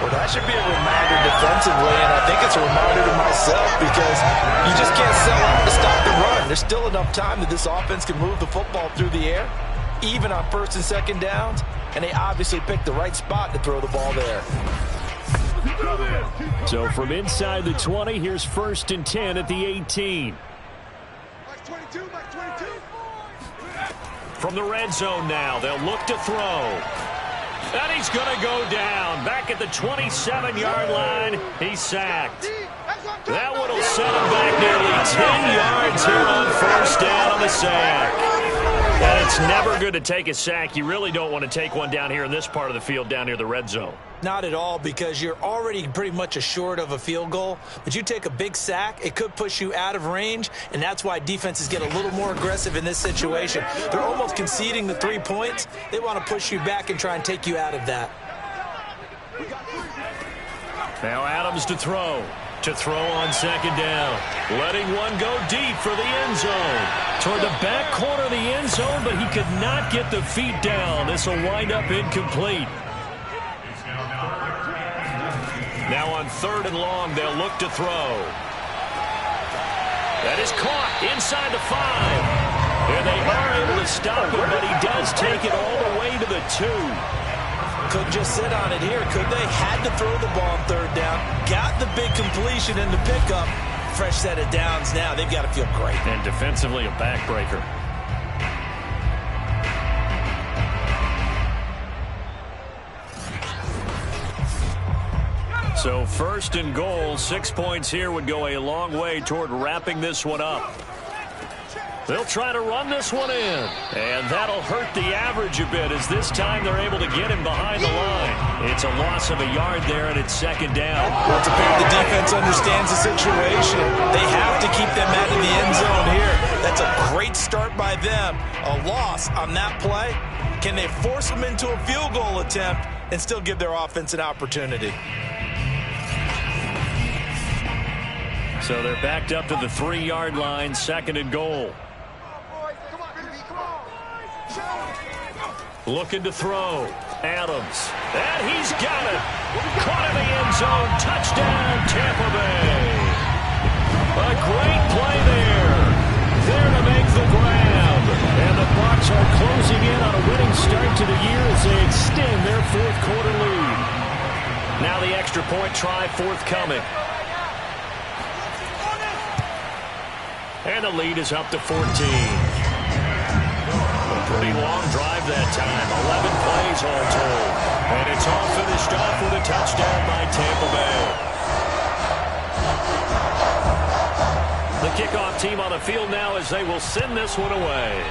Well, that should be a reminder defensively, and I think it's a reminder to myself because you just can't sell out to stop the run. There's still enough time that this offense can move the football through the air, even on 1st and 2nd downs, and they obviously picked the right spot to throw the ball there. So from inside the 20, here's 1st and 10 at the 18. Back 22, back 22. From the red zone now, they'll look to throw. And he's going to go down. Back at the 27-yard line, he's sacked. That one will set him back nearly 10 yards here on 1st down on the sack. And it's never good to take a sack. You really don't want to take one down here in this part of the field down near the red zone. Not at all, because you're already pretty much assured of a field goal. But you take a big sack, it could push you out of range, and that's why defenses get a little more aggressive in this situation. They're almost conceding the 3 points. They want to push you back and try and take you out of that. Now Adams to throw. To throw on 2nd down. Letting one go deep for the end zone. Toward the back corner of the end zone, but he could not get the feet down. This will wind up incomplete. Now on 3rd and long, they'll look to throw. That is caught inside the 5. And they are able to stop him, but he does take it all the way to the 2. Couldn't just sit on it here, could they? Had to throw the ball on 3rd down. Got the big completion in the pickup. Fresh set of downs now. They've got to feel great. And defensively, a backbreaker. So 1st and goal, 6 points here would go a long way toward wrapping this one up. They'll try to run this one in, and that'll hurt the average a bit as this time they're able to get him behind the line. It's a loss of a yard there, and it's 2nd down. Well, it's apparent the defense understands the situation. They have to keep them out of the end zone here. That's a great start by them. A loss on that play. Can they force them into a field goal attempt and still give their offense an opportunity? So they're backed up to the 3-yard line, 2nd and goal. Looking to throw. Adams. And he's got it. Caught in the end zone. Touchdown, Tampa Bay. A great play there. There to make the grab. are closing in on a winning start to the year as they extend their fourth quarter lead. Now the extra point try forthcoming. And the lead is up to 14. A pretty long drive that time. 11 plays all told. And it's all finished off with a touchdown by Tampa Bay. The kickoff team on the field now as they will send this one away.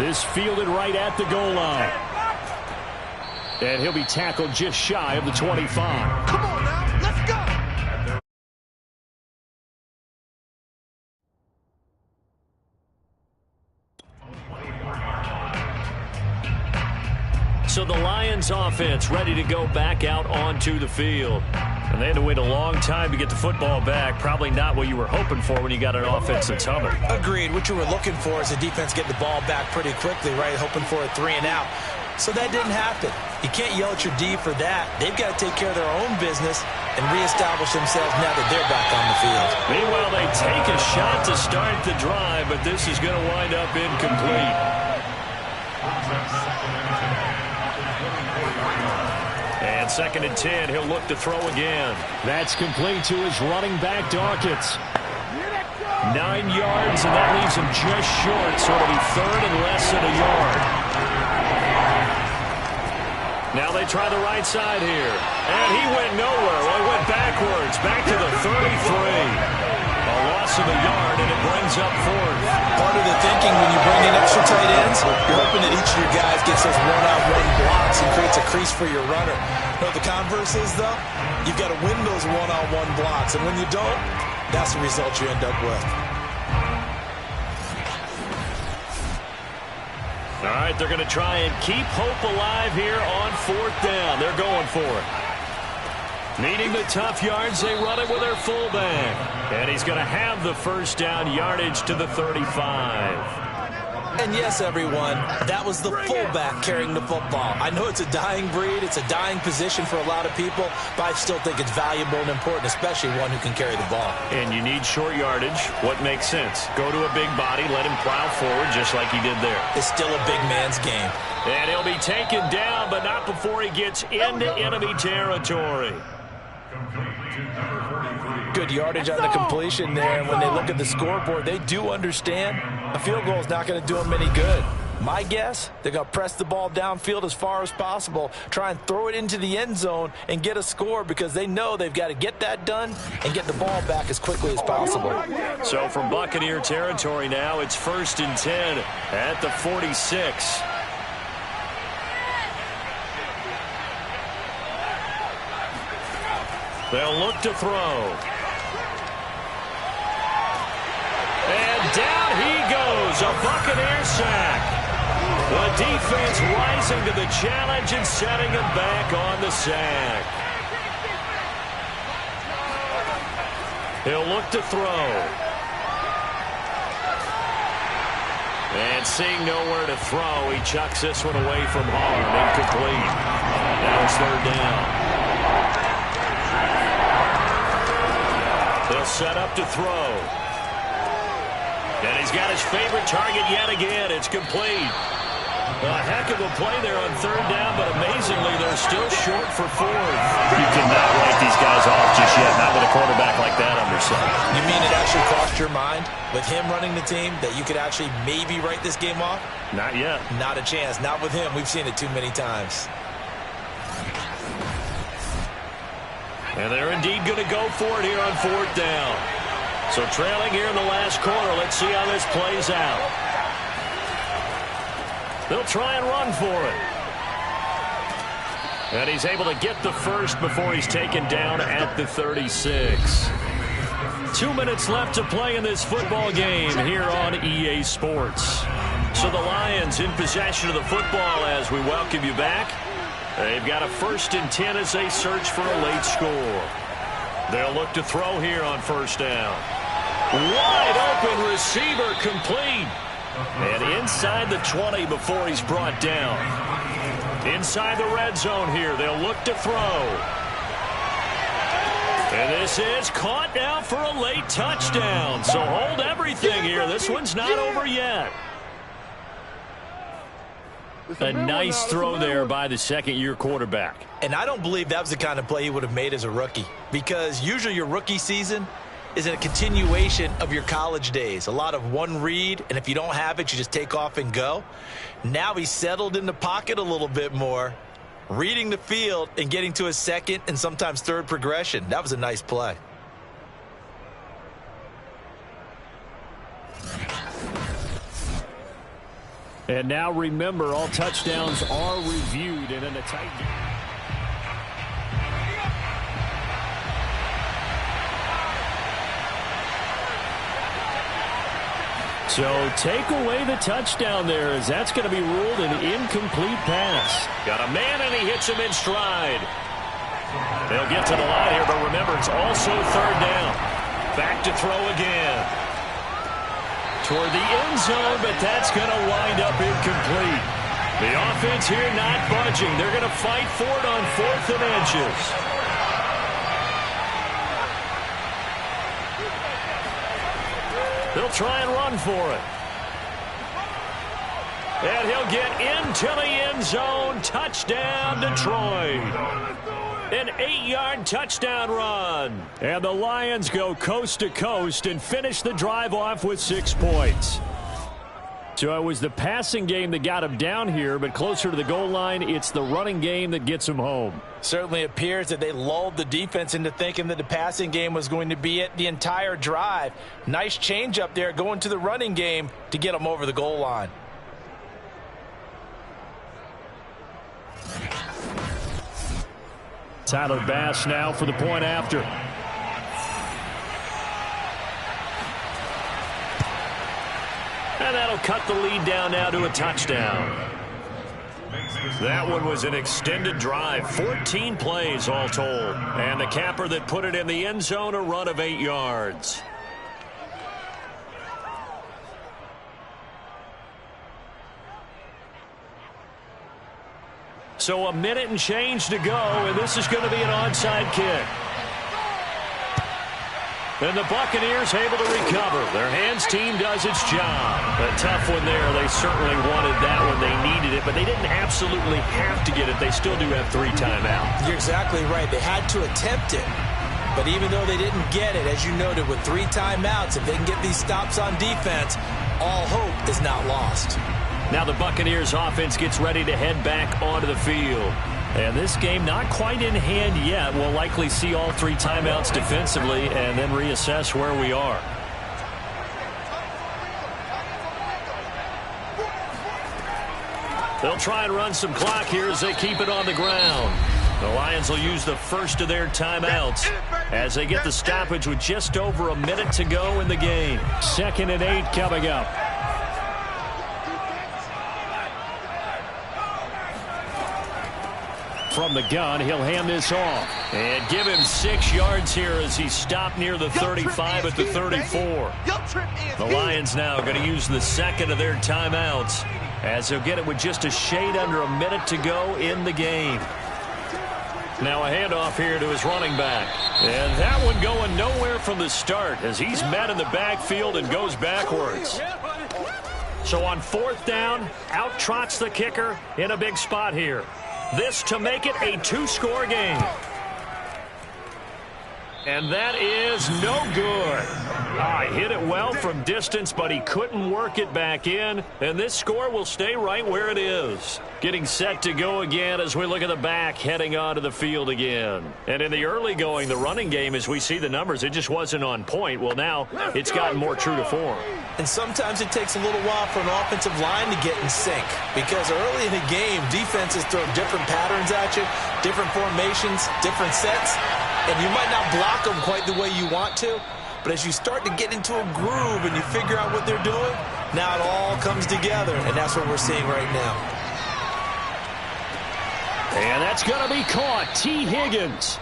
This fielded right at the goal line. And he'll be tackled just shy of the 25. Come on now, let's go. So the Lions offense ready to go back out onto the field. And they had to wait a long time to get the football back. Probably not what you were hoping for when you got an offense that's humming. Agreed. What you were looking for is the defense getting the ball back pretty quickly, right? Hoping for a 3 and out. So that didn't happen. You can't yell at your D for that. They've got to take care of their own business and reestablish themselves now that they're back on the field. Meanwhile, they take a shot to start the drive, but this is going to wind up incomplete. And 2nd and 10, he'll look to throw again. That's complete to his running back, Dawkins. 9 yards, and that leaves him just short, so it'll be 3rd and less than a yard. Now they try the right side here. And he went nowhere. Well, he went backwards, back to the 33. A loss of a yard, and it brings up 4th. Part of the thinking when you bring in extra tight ends, you're hoping that each of your guys gets those one-on-one blocks and creates a crease for your runner. You know what the converse is, though? You've got to win those one-on-one blocks, and when you don't, that's the result you end up with. All right, they're going to try and keep hope alive here on 4th down. They're going for it. Needing the tough yards, they run it with their fullback. And he's going to have the first down yardage to the 35. And yes, everyone, that was the fullback carrying the football. I know it's a dying breed, it's a dying position for a lot of people, but I still think it's valuable and important, especially one who can carry the ball. And you need short yardage. What makes sense? Go to a big body, let him plow forward just like he did there. It's still a big man's game. And he'll be taken down, but not before he gets into enemy territory. Good yardage on the completion there, and when they look at the scoreboard, they do understand a field goal is not going to do them any good. My guess, they're going to press the ball downfield as far as possible, try and throw it into the end zone and get a score because they know they've got to get that done and get the ball back as quickly as possible. So from Buccaneer territory now, it's 1st and 10 at the 46. They'll look to throw. And down he goes, a Buccaneer sack. The defense rising to the challenge and setting him back on the sack. He'll look to throw. And seeing nowhere to throw, he chucks this one away from harm. Incomplete. Now it's 3rd down. They'll set up to throw. And he's got his favorite target yet again. It's complete. A heck of a play there on 3rd down, but amazingly, they're still short for 4th. You cannot write these guys off just yet, not with a quarterback like that under center. You mean it actually crossed your mind with him running the team that you could actually maybe write this game off? Not yet. Not a chance. Not with him. We've seen it too many times. And they're indeed going to go for it here on 4th down. So trailing here in the last quarter. Let's see how this plays out. They'll try and run for it. And he's able to get the first before he's taken down at the 36. 2 minutes left to play in this football game here on EA Sports. So the Lions in possession of the football as we welcome you back. They've got a 1st and 10 as they search for a late score. They'll look to throw here on 1st down. Wide open receiver complete. And inside the 20 before he's brought down. Inside the red zone here, they'll look to throw. And this is caught now for a late touchdown. So hold everything here. This one's not over yet. A nice throw there by the second-year quarterback. And I don't believe that was the kind of play he would have made as a rookie, because usually your rookie season is a continuation of your college days. A lot of one read, and if you don't have it, you just take off and go. Now he's settled in the pocket a little bit more, reading the field and getting to his second and sometimes third progression. That was a nice play. And now remember, all touchdowns are reviewed and in a tight game. So take away the touchdown there, as that's going to be ruled an incomplete pass. Got a man, and he hits him in stride. They'll get to the line here, but remember, it's also third down. Back to throw again. Toward the end zone, but that's going to wind up incomplete. The offense here not budging. They're going to fight for it on 4th and inches. They'll try and run for it. And he'll get into the end zone. Touchdown, Detroit. An 8-yard touchdown run. And the Lions go coast to coast and finish the drive off with 6 points. So it was the passing game that got him down here, but closer to the goal line, it's the running game that gets him home. Certainly appears that they lulled the defense into thinking that the passing game was going to be it the entire drive. Nice change up there going to the running game to get them over the goal line. Tyler Bass now for the point after. And that'll cut the lead down now to a touchdown. That one was an extended drive, 14 plays all told. And the capper that put it in the end zone, a run of 8 yards. So a minute and change to go, and this is going to be an onside kick. And the Buccaneers able to recover. Their hands team does its job. A tough one there. They certainly wanted that one. They needed it, but they didn't absolutely have to get it. They still do have 3 timeouts. You're exactly right. They had to attempt it. But even though they didn't get it, as you noted, with 3 timeouts, if they can get these stops on defense, all hope is not lost. Now the Buccaneers offense gets ready to head back onto the field. And this game not quite in hand yet. We'll likely see all 3 timeouts defensively and then reassess where we are. They'll try and run some clock here as they keep it on the ground. The Lions will use the first of their timeouts as they get the stoppage with just over a minute to go in the game. 2nd and 8 coming up. From the gun, he'll hand this off. And give him 6 yards here as he stopped near the 35 at the 34. The Lions now going to use the second of their timeouts as they'll get it with just a shade under a minute to go in the game. Now a handoff here to his running back. And that one going nowhere from the start as he's met in the backfield and goes backwards. So on 4th down, out trots the kicker in a big spot here. This to make it a 2-score game. And that is no good. Hit it well from distance, but he couldn't work it back in. And this score will stay right where it is. Getting set to go again as we look at the back heading onto the field again. And in the early going, the running game, as we see the numbers, it just wasn't on point. Well, now it's gotten more true to form. And sometimes it takes a little while for an offensive line to get in sync, because early in the game, defenses throw different patterns at you, different formations, different sets, and you might not block them quite the way you want to, but as you start to get into a groove and you figure out what they're doing, now it all comes together, and that's what we're seeing right now. And that's going to be caught. T. Higgins.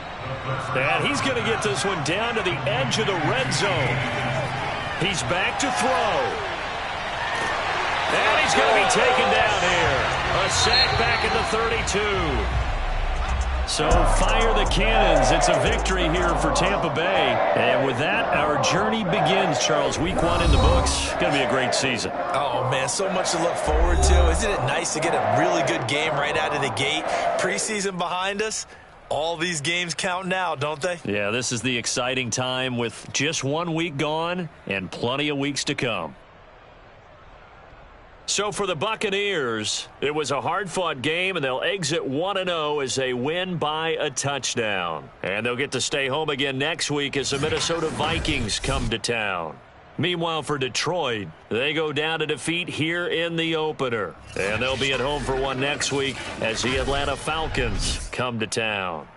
And he's going to get this one down to the edge of the red zone. He's back to throw. And he's going to be taken down here. A sack back at the 32. So fire the cannons. It's a victory here for Tampa Bay. And with that, our journey begins, Charles. Week 1 in the books. Going to be a great season. Oh, man, so much to look forward to. Isn't it nice to get a really good game right out of the gate? Preseason behind us. All these games count now, don't they? Yeah, this is the exciting time with just 1 week gone and plenty of weeks to come. So for the Buccaneers, it was a hard-fought game, and they'll exit 1-0 as they win by a touchdown. And they'll get to stay home again next week as the Minnesota Vikings come to town. Meanwhile, for Detroit, they go down to defeat here in the opener. And they'll be at home for one next week as the Atlanta Falcons come to town.